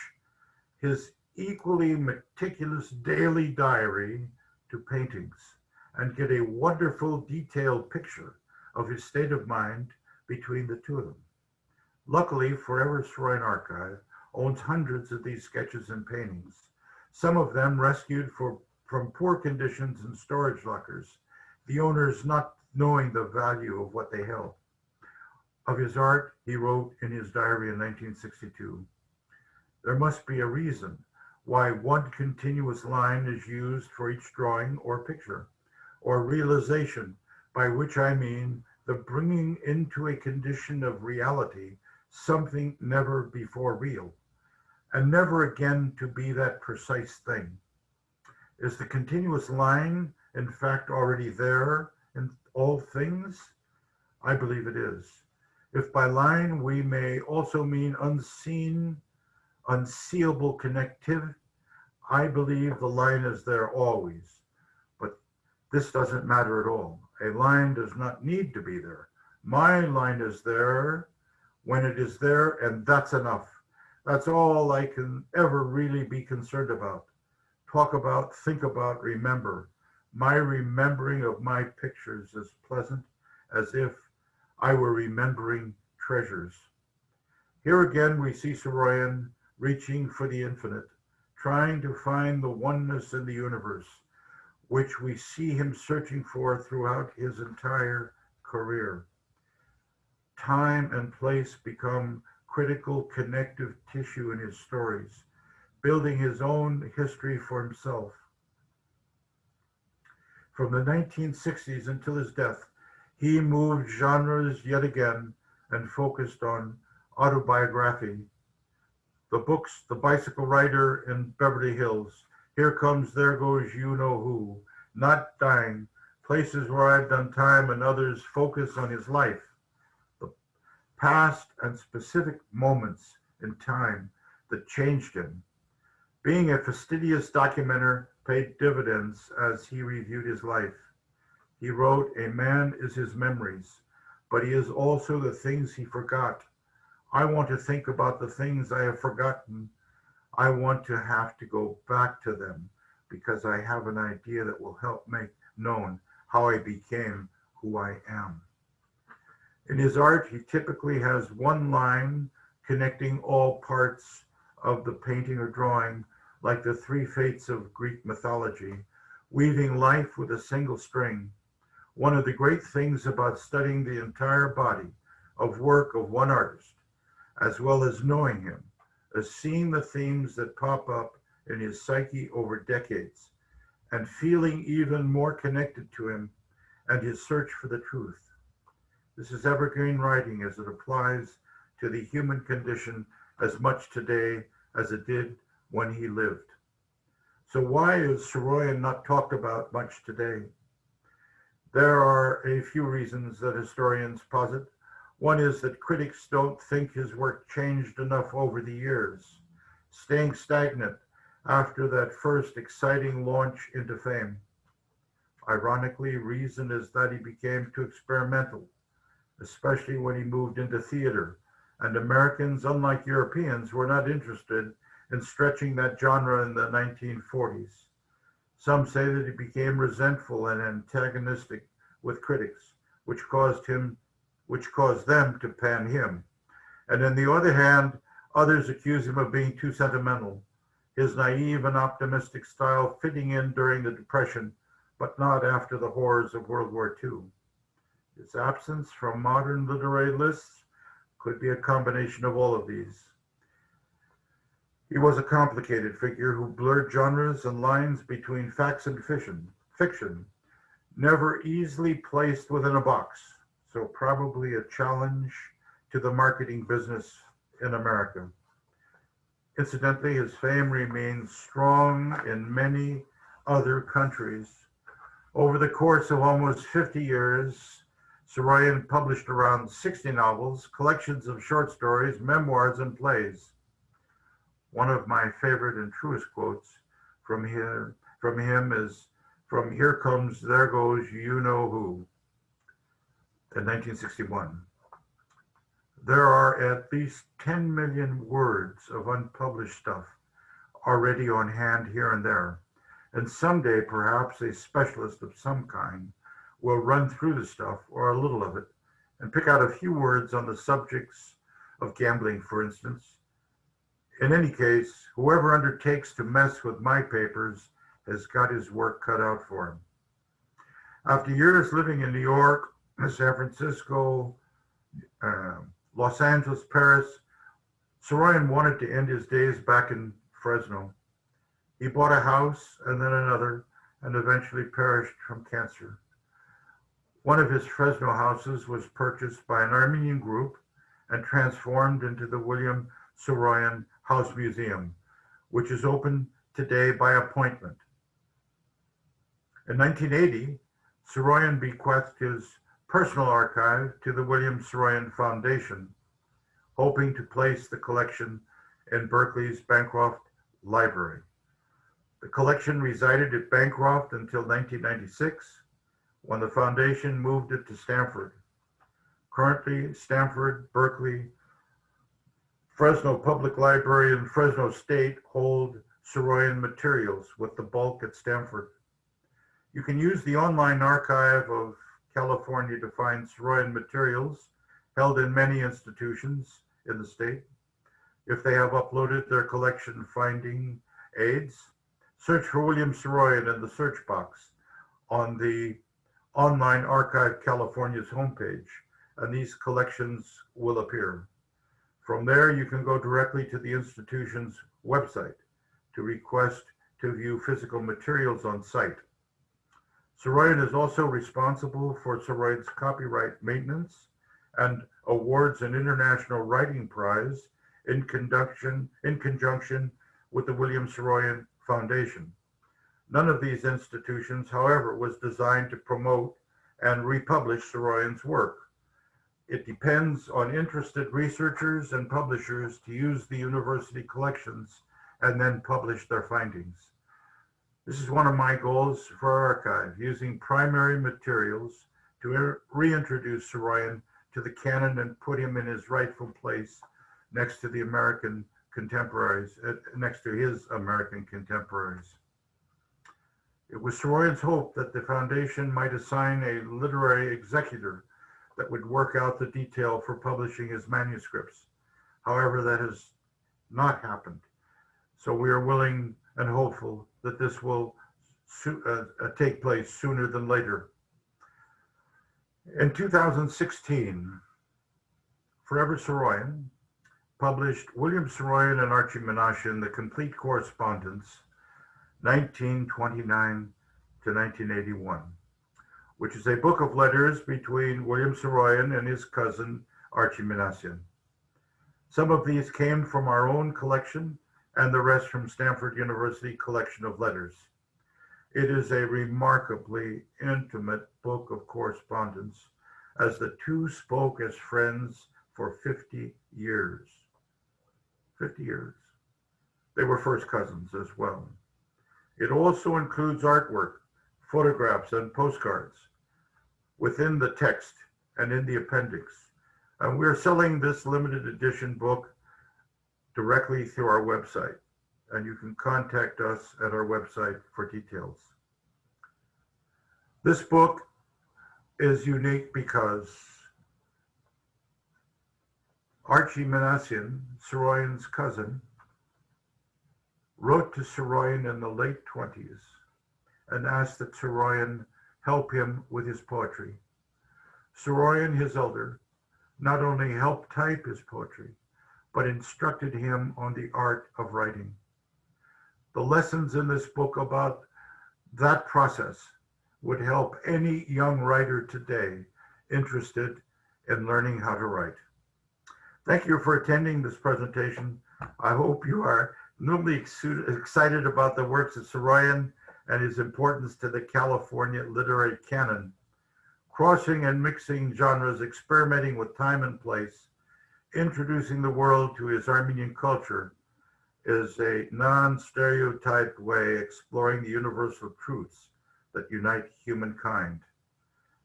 his equally meticulous daily diary to paintings and get a wonderful detailed picture of his state of mind between the two of them. Luckily, Forever Saroyan Archive owns hundreds of these sketches and paintings, some of them rescued from poor conditions in storage lockers, the owners not knowing the value of what they held. Of his art, he wrote in his diary in 1962, "There must be a reason why one continuous line is used for each drawing or picture, or realization, by which I mean the bringing into a condition of reality something never before real, and never again to be that precise thing. Is the continuous line, in fact, already there in all things? I believe it is. If by line we may also mean unseen, unseeable connective, I believe the line is there always. But this doesn't matter at all. A line does not need to be there. My line is there when it is there, and that's enough. That's all I can ever really be concerned about. Talk about, think about, remember. My remembering of my pictures is pleasant as if I were remembering treasures." Here again, we see Saroyan reaching for the infinite, trying to find the oneness in the universe, which we see him searching for throughout his entire career. Time and place become critical connective tissue in his stories, building his own history for himself. From the 1960s until his death, he moved genres yet again and focused on autobiography. The books, The Bicycle Rider in Beverly Hills, Here Comes, There Goes You Know Who, Not Dying, Places Where I've Done Time, and others focus on his life, the past and specific moments in time that changed him. Being a fastidious documenter paid dividends as he reviewed his life. He wrote, "A man is his memories, but he is also the things he forgot. I want to think about the things I have forgotten. I want to have to go back to them because I have an idea that will help make known how I became who I am." In his art, he typically has one line connecting all parts of the painting or drawing, like the three fates of Greek mythology, weaving life with a single string. One of the great things about studying the entire body of work of one artist, as well as knowing him, is seeing the themes that pop up in his psyche over decades, and feeling even more connected to him and his search for the truth. This is evergreen writing as it applies to the human condition as much today as it did when he lived. So why is Saroyan not talked about much today? There are a few reasons that historians posit. One is that critics don't think his work changed enough over the years, staying stagnant after that first exciting launch into fame. Ironically, reason is that he became too experimental, especially when he moved into theater, and Americans, unlike Europeans, were not interested in stretching that genre in the 1940s. Some say that he became resentful and antagonistic with critics, which caused them to pan him. And on the other hand, others accuse him of being too sentimental, his naive and optimistic style fitting in during the Depression, but not after the horrors of World War II. His absence from modern literary lists could be a combination of all of these. He was a complicated figure who blurred genres and lines between facts and fiction, never easily placed within a box, so probably a challenge to the marketing business in America. Incidentally, his fame remains strong in many other countries. Over the course of almost 50 years, Saroyan published around 60 novels, collections of short stories, memoirs, and plays. One of my favorite and truest quotes from him is from Here Comes, There Goes, You Know Who, in 1961. There are at least 10 million words of unpublished stuff already on hand here and there, and someday perhaps a specialist of some kind will run through the stuff, or a little of it, and pick out a few words on the subjects of gambling, for instance. In any case, whoever undertakes to mess with my papers has got his work cut out for him. After years living in New York, San Francisco, Los Angeles, Paris, Saroyan wanted to end his days back in Fresno. He bought a house and then another, and eventually perished from cancer. One of his Fresno houses was purchased by an Armenian group and transformed into the William Saroyan House Museum, which is open today by appointment. In 1980, Saroyan bequeathed his personal archive to the William Saroyan Foundation, hoping to place the collection in Berkeley's Bancroft Library. The collection resided at Bancroft until 1996, when the foundation moved it to Stanford. Currently, Stanford, Berkeley, Fresno Public Library, and Fresno State hold Saroyan materials, with the bulk at Stanford. You can use the online archive of California to find Saroyan materials held in many institutions in the state. If they have uploaded their collection finding aids, search for William Saroyan in the search box on the Online Archive California's homepage, and these collections will appear. From there, you can go directly to the institution's website to request to view physical materials on site. Saroyan is also responsible for Saroyan's copyright maintenance and awards an International Writing Prize in conjunction with the William Saroyan Foundation. None of these institutions, however, was designed to promote and republish Saroyan's work. It depends on interested researchers and publishers to use the university collections and then publish their findings. This is one of my goals for our archive, using primary materials to reintroduce Saroyan to the canon and put him in his rightful place next to the American contemporaries, next to his American contemporaries. It was Saroyan's hope that the foundation might assign a literary executor that would work out the detail for publishing his manuscripts. However, that has not happened. So we are willing and hopeful that this will take place sooner than later. In 2016, Forever Saroyan published William Saroyan and Archie Menashe, The Complete Correspondence, 1929 to 1981, which is a book of letters between William Saroyan and his cousin, Archie Menashe. Some of these came from our own collection and the rest from Stanford University collection of letters. It is a remarkably intimate book of correspondence, as the two spoke as friends for 50 years. 50 years. They were first cousins as well. It also includes artwork, photographs, and postcards within the text and in the appendix. And we're selling this limited edition book directly through our website. and you can contact us at our website for details. This book is unique because Archie Manukin, Saroyan's cousin, wrote to Saroyan in the late 20s and asked that Saroyan help him with his poetry. Saroyan, his elder, not only helped type his poetry, but instructed him on the art of writing. The lessons in this book about that process would help any young writer today interested in learning how to write. Thank you for attending this presentation. I hope you are newly excited about the works of Saroyan and his importance to the California literary canon. Crossing and mixing genres, experimenting with time and place, introducing the world to his Armenian culture is a non-stereotyped way exploring the universal truths that unite humankind.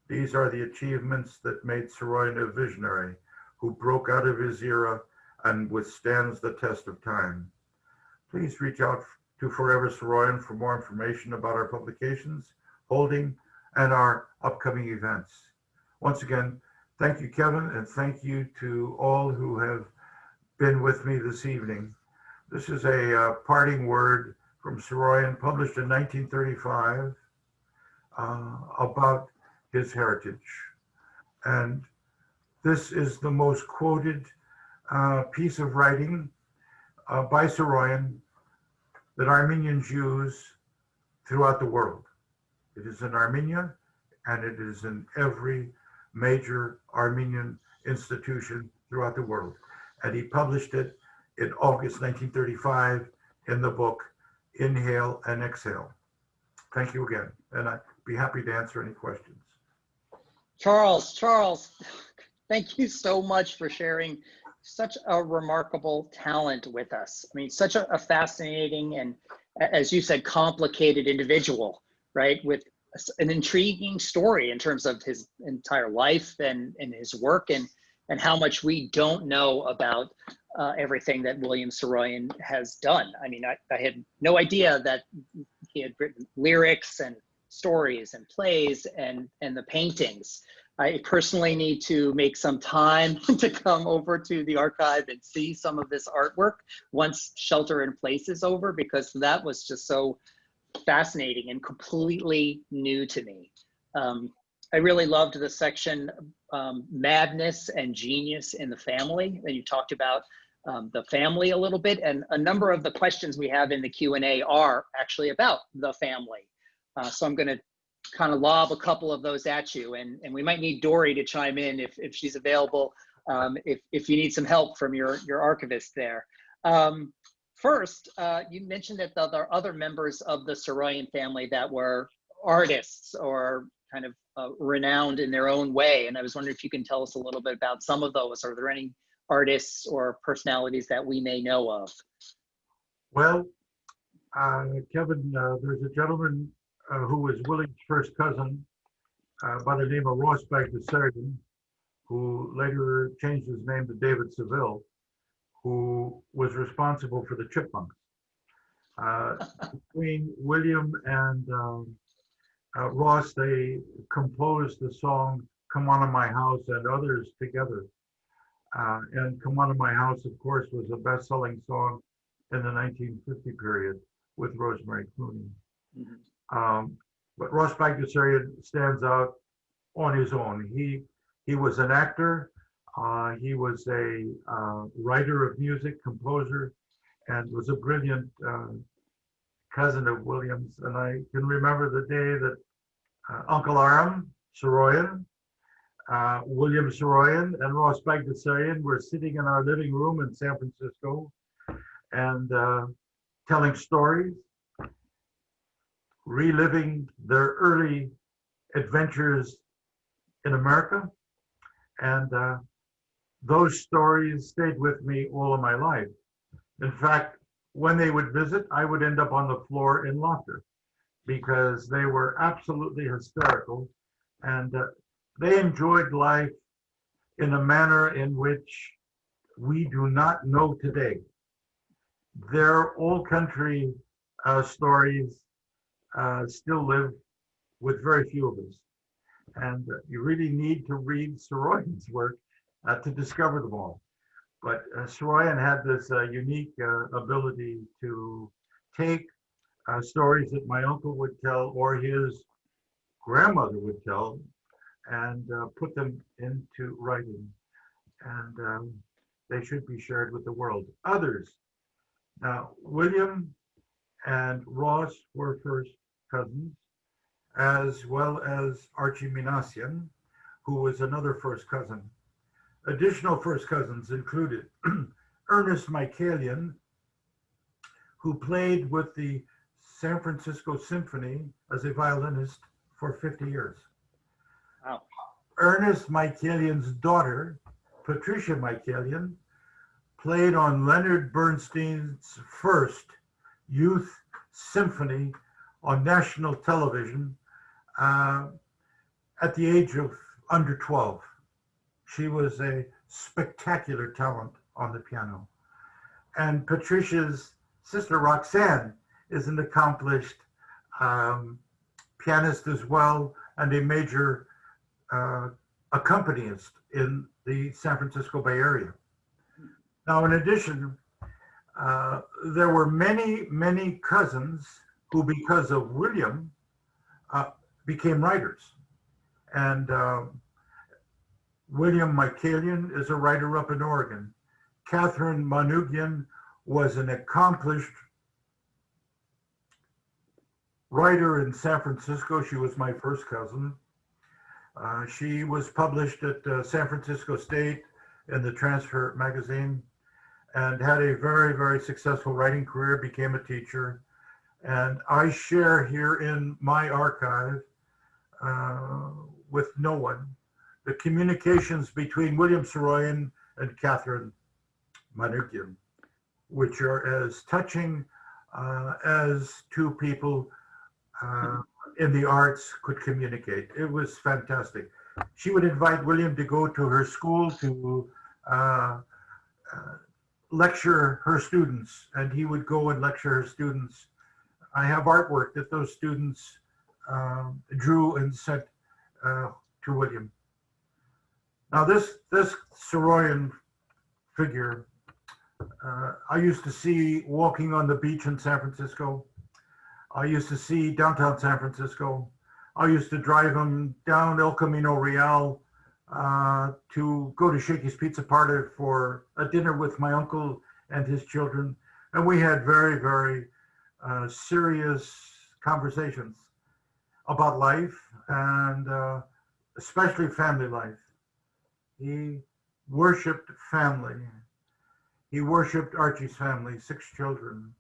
These are the achievements that made Saroyan a visionary who broke out of his era and withstands the test of time. Please reach out to Forever Saroyan for more information about our publications, holding, and our upcoming events. Once again, thank you, Kevin, and thank you to all who have been with me this evening. This is a parting word from Saroyan, published in 1935, about his heritage. And this is the most quoted piece of writing by Saroyan that Armenians use throughout the world. It is in Armenia, and it is in every major Armenian institution throughout the world. And he published it in August 1935 in the book, Inhale and Exhale. Thank you again, and I'd be happy to answer any questions. Charles, thank you so much for sharing such a remarkable talent with us. I mean, such a fascinating and, as you said, complicated individual, right? With an intriguing story in terms of his entire life and his work, and how much we don't know about everything that William Saroyan has done. I mean, I had no idea that he had written lyrics and stories and plays and the paintings. I personally need to make some time to come over to the archive and see some of this artwork once Shelter in Place is over, because that was just so fascinating and completely new to me. I really loved the section, Madness and Genius in the Family, and you talked about the family a little bit, and a number of the questions we have in the Q&A are actually about the family. So I'm gonna kind of lob a couple of those at you, and we might need Dory to chime in if she's available, if you need some help from your archivist there. First, you mentioned that there are other members of the Saroyan family that were artists or kind of renowned in their own way, and I was wondering if you can tell us a little bit about some of those. Are there any artists or personalities that we may know of? Well, Kevin, there's a gentleman who was William's first cousin by the name of Ross Bagdasarian, who later changed his name to David Seville, who was responsible for the Chipmunks. Between William and Ross, they composed the song Come On to My House and others together. And Come On to My House, of course, was a best-selling song in the 1950 period with Rosemary Clooney. Mm-hmm. But Ross Bagdasarian stands out on his own. He was an actor, he was a writer of music, composer, and was a brilliant cousin of William's. And I can remember the day that Uncle Aram Saroyan, William Saroyan, and Ross Bagdasarian were sitting in our living room in San Francisco and telling stories, reliving their early adventures in America. And those stories stayed with me all of my life. In fact, when they would visit, I would end up on the floor in laughter because they were absolutely hysterical, and they enjoyed life in a manner in which we do not know today. Their old country stories still live with very few of us. And you really need to read Saroyan's work to discover them all. But Saroyan had this unique ability to take stories that my uncle would tell or his grandmother would tell and put them into writing. And they should be shared with the world. Others. Now, William and Ross were first cousins, as well as Archie Minassian, who was another first cousin. Additional first cousins included Ernest Michaelian, who played with the San Francisco Symphony as a violinist for 50 years. Wow. Ernest Michaelian's daughter, Patricia Michaelian, played on Leonard Bernstein's first youth symphony on national television at the age of under 12. She was a spectacular talent on the piano. And Patricia's sister, Roxanne, is an accomplished pianist as well, and a major accompanist in the San Francisco Bay Area. Now, in addition, there were many, many cousins who, because of William, became writers. And William Michaelian is a writer up in Oregon. Catherine Manukin was an accomplished writer in San Francisco. She was my first cousin. She was published at San Francisco State in the Transfer magazine and had a very, very successful writing career, became a teacher. And I share here in my archive with no one the communications between William Saroyan and Catherine Manukin, which are as touching as two people in the arts could communicate. It was fantastic. She would invite William to go to her school to lecture her students, and he would go and lecture her students. I have artwork that those students drew and sent to William. Now this Saroyan figure, I used to see walking on the beach in San Francisco. I used to see downtown San Francisco. I used to drive him down El Camino Real to go to Shakey's Pizza Party for a dinner with my uncle and his children. And we had very, very serious conversations about life and especially family life. He worshiped family. He worshiped Archie's family, 6 children.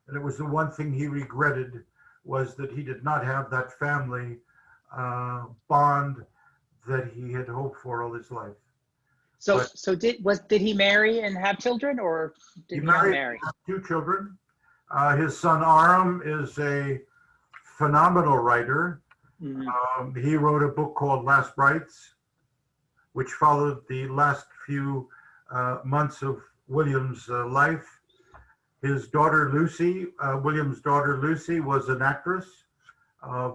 And it was the one thing he regretted was that he did not have that family bond that he had hoped for all his life. So did he marry and have children, or did he not marry? 2 children. His son Aram is a phenomenal writer. Mm-hmm. He wrote a book called Last Rites, which followed the last few months of William's life. His daughter Lucy, William's daughter Lucy, was an actress,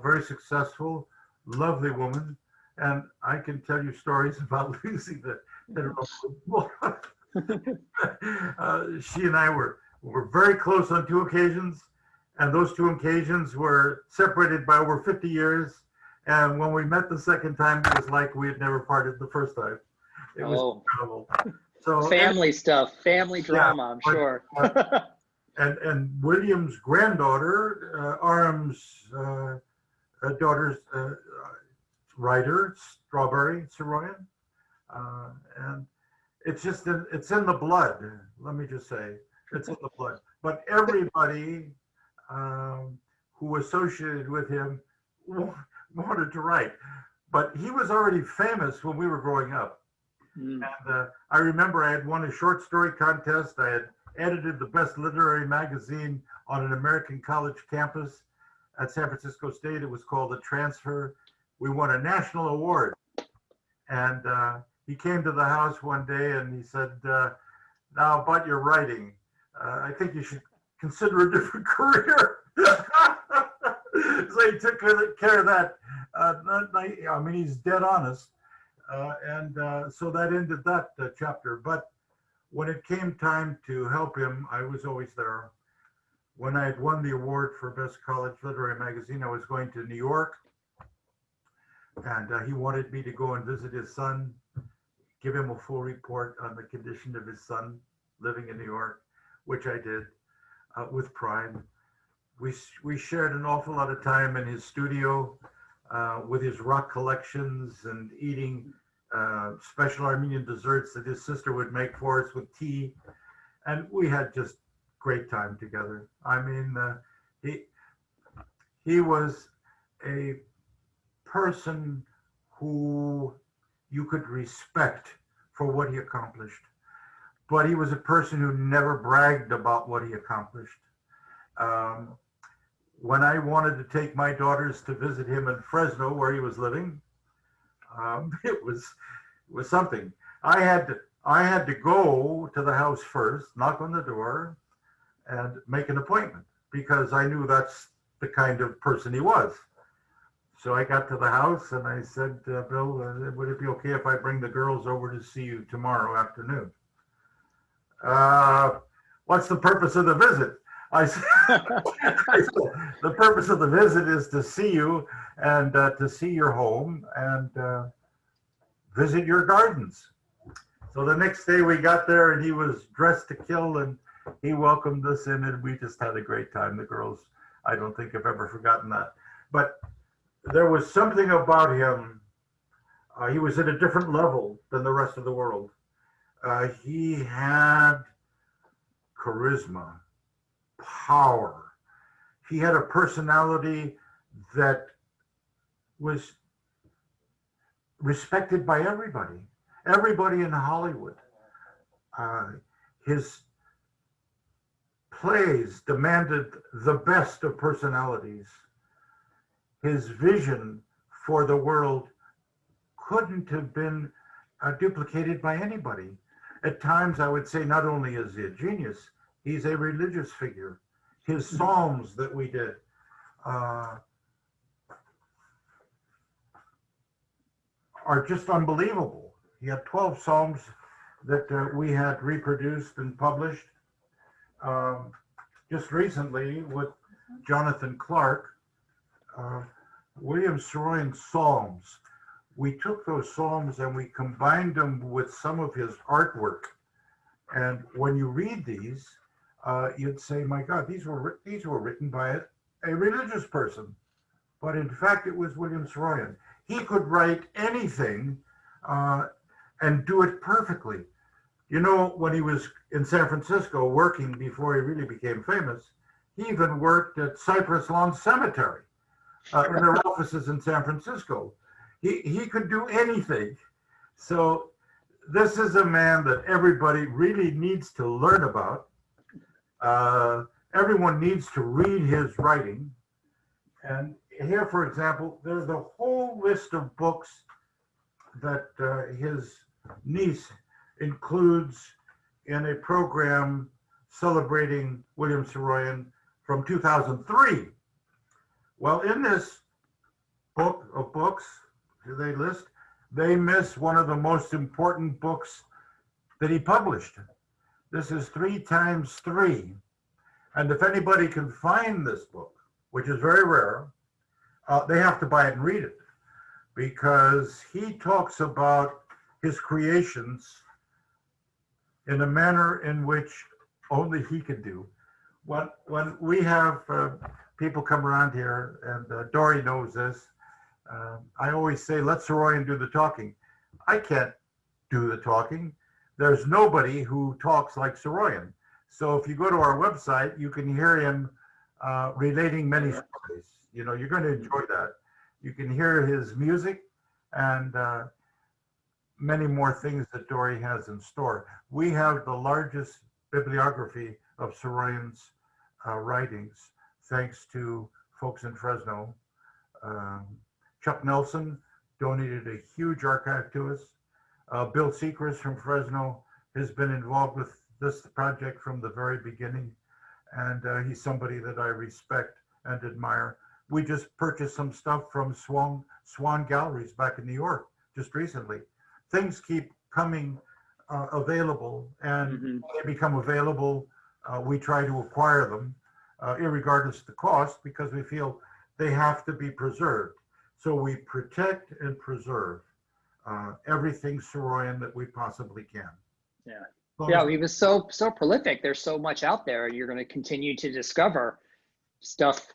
very successful, lovely woman. And I can tell you stories about Lucy that she and I were very close on 2 occasions. And those 2 occasions were separated by over 50 years. And when we met the second time, it was like we had never parted the first time. It was incredible. So family stuff, family drama, yeah, I'm sure. And William's granddaughter, Aram's daughter's writer, Strawberry Saroyan, and it's just it's in the blood. Let me just say, it's in the blood. But everybody who associated with him wanted to write, but he was already famous when we were growing up. And I remember I had won a short story contest. I had edited the best literary magazine on an American college campus at San Francisco State. It was called The Transfer. We won a national award. And he came to the house one day and he said, now about your writing, I think you should consider a different career. So he took care of that. I mean, he's dead honest. So that ended that chapter. But when it came time to help him, I was always there. When I had won the award for Best College Literary Magazine, I was going to New York. And he wanted me to go and visit his son, give him a full report on the condition of his son living in New York, which I did with pride. We shared an awful lot of time in his studio with his rock collections and eating special Armenian desserts that his sister would make for us with tea. And we had just great time together. I mean, he was a person who you could respect for what he accomplished, but he was a person who never bragged about what he accomplished. When I wanted to take my daughters to visit him in Fresno, where he was living, it was something. I had to go to the house first, knock on the door, and make an appointment because I knew that's the kind of person he was. So I got to the house and I said, Bill, would it be okay if I bring the girls over to see you tomorrow afternoon? What's the purpose of the visit? I said, the purpose of the visit is to see you and to see your home and visit your gardens. So the next day we got there and he was dressed to kill and he welcomed us in and we just had a great time. The girls, I don't think have ever forgotten that. But there was something about him. He was at a different level than the rest of the world. He had charisma, power. He had a personality that was respected by everybody in Hollywood. His plays demanded the best of personalities. His vision for the world couldn't have been duplicated by anybody. At times, I would say not only is he a genius, he's a religious figure. His psalms that we did are just unbelievable. He had 12 psalms that we had reproduced and published. Just recently with Jonathan Clark, William Saroyan's psalms. We took those psalms and we combined them with some of his artwork. And when you read these, you'd say, my God, these were written by a religious person. But in fact, it was William Saroyan. He could write anything and do it perfectly. You know, when he was in San Francisco working before he really became famous, he even worked at Cypress Lawn Cemetery in their offices in San Francisco. He could do anything. So this is a man that everybody really needs to learn about. Everyone needs to read his writing. And here, for example, there's a whole list of books that his niece includes in a program celebrating William Saroyan from 2003. Well, in this book of books, they miss one of the most important books that he published. This is 3 times 3. And if anybody can find this book, which is very rare, they have to buy it and read it, because he talks about his creations in a manner in which only he can do. When we have people come around here, and Dory knows this, I always say, let Saroyan do the talking. I can't do the talking. There's nobody who talks like Saroyan. So if you go to our website, you can hear him relating many stories. You know, you're going to enjoy that. You can hear his music and many more things that Dory has in store. We have the largest bibliography of Saroyan's writings, thanks to folks in Fresno. Chuck Nelson donated a huge archive to us. Bill Sechrist from Fresno has been involved with this project from the very beginning, and he's somebody that I respect and admire. We just purchased some stuff from Swan Galleries back in New York just recently. Things keep coming available, and they become available. We try to acquire them, irregardless of the cost, because we feel they have to be preserved. So we protect and preserve everything Saroyan that we possibly can. Yeah. Yeah, he was so prolific. There's so much out there. You're going to continue to discover stuff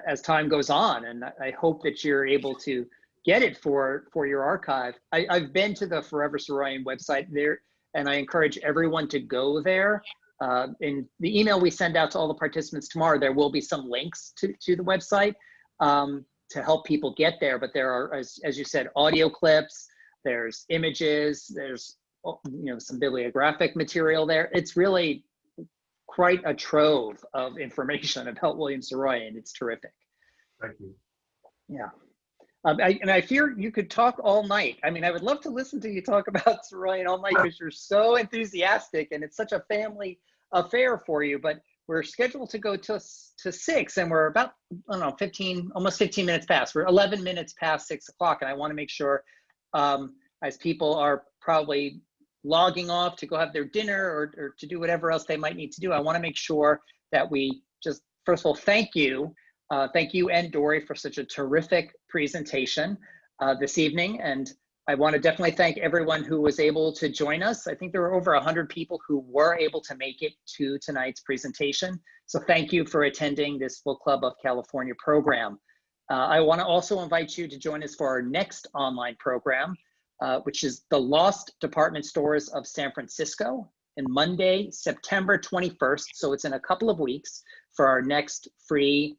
as time goes on, and I hope that you're able to get it for your archive. I've been to the Forever Saroyan website there, and I encourage everyone to go there. In the email we send out to all the participants tomorrow, there will be some links to the website to help people get there. But there are, as you said, audio clips, there's images, there's some bibliographic material there. It's really quite a trove of information about William Saroyan. It's terrific. Thank you. Yeah. And I fear you could talk all night. I mean, I would love to listen to you talk about Saroyan all night because you're so enthusiastic and it's such a family affair for you. But we're scheduled to go to 6, and we're about, I don't know, almost 15 minutes past. We're 11 minutes past 6 o'clock, and I want to make sure, as people are probably logging off to go have their dinner or to do whatever else they might need to do, I want to make sure that we just, first of all, thank you and Dory for such a terrific presentation this evening. And I want to definitely thank everyone who was able to join us. I think there were over 100 people who were able to make it to tonight's presentation. So thank you for attending this Book Club of California program. I want to also invite you to join us for our next online program, which is the Lost Department Stores of San Francisco, and Monday, September 21st. So it's in a couple of weeks for our next free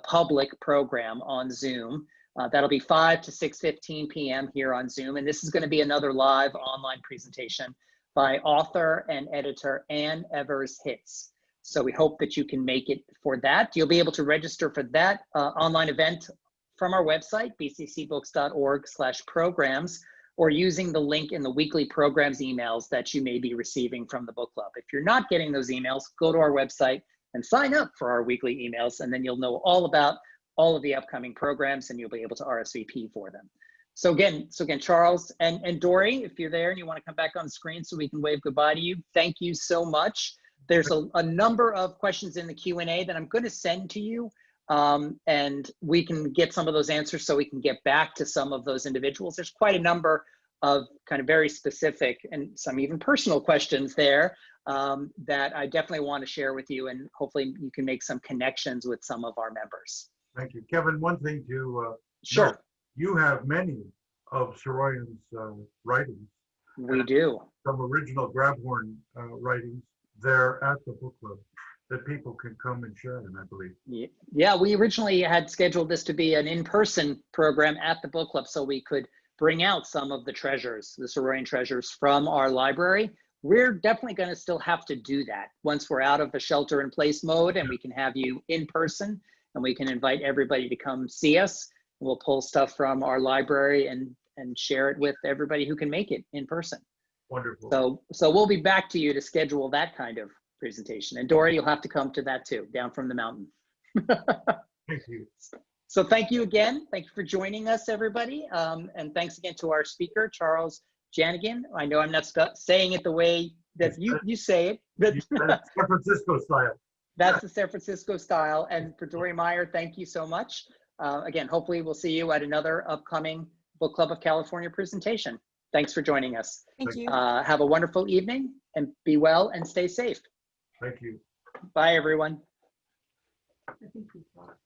public program on Zoom. That'll be 5 to 6:15 p.m. here on Zoom. And this is going to be another live online presentation by author and editor Ann Evers Hitz. So we hope that you can make it for that. You'll be able to register for that online event from our website, bccbooks.org/programs, or using the link in the weekly programs emails that you may be receiving from the book club. If you're not getting those emails, go to our website and sign up for our weekly emails, and then you'll know all about all of the upcoming programs, and you'll be able to RSVP for them. So again, Charles and Dory, if you're there and you want to come back on screen so we can wave goodbye to you, thank you so much. There's a number of questions in the Q&A that I'm going to send to you, and we can get some of those answers so we can get back to some of those individuals. There's quite a number of kind of very specific and some even personal questions there that I definitely want to share with you, and hopefully you can make some connections with some of our members. Thank you. Kevin, one thing to Sure. note, you have many of Saroyan's writings. We do. Some original Grabhorn writings there at the book club that people can come and share in, I believe. Yeah, we originally had scheduled this to be an in-person program at the book club so we could bring out some of the treasures, the Saroyan treasures from our library. We're definitely going to still have to do that once we're out of the shelter-in-place mode and we can have you in person and we can invite everybody to come see us. We'll pull stuff from our library and share it with everybody who can make it in person. Wonderful. So we'll be back to you to schedule that kind of presentation. And Dory, you'll have to come to that too, down from the mountain. Thank you. So thank you again. Thank you for joining us, everybody. And thanks again to our speaker, Charles Jannigan. I know I'm not saying it the way that you say it. But San Francisco style. That's the San Francisco style. And for Dory Meyer, thank you so much. Again, hopefully we'll see you at another upcoming Book Club of California presentation. Thanks for joining us. Thank you. Have a wonderful evening and be well and stay safe. Thank you. Bye, everyone. I think we thought.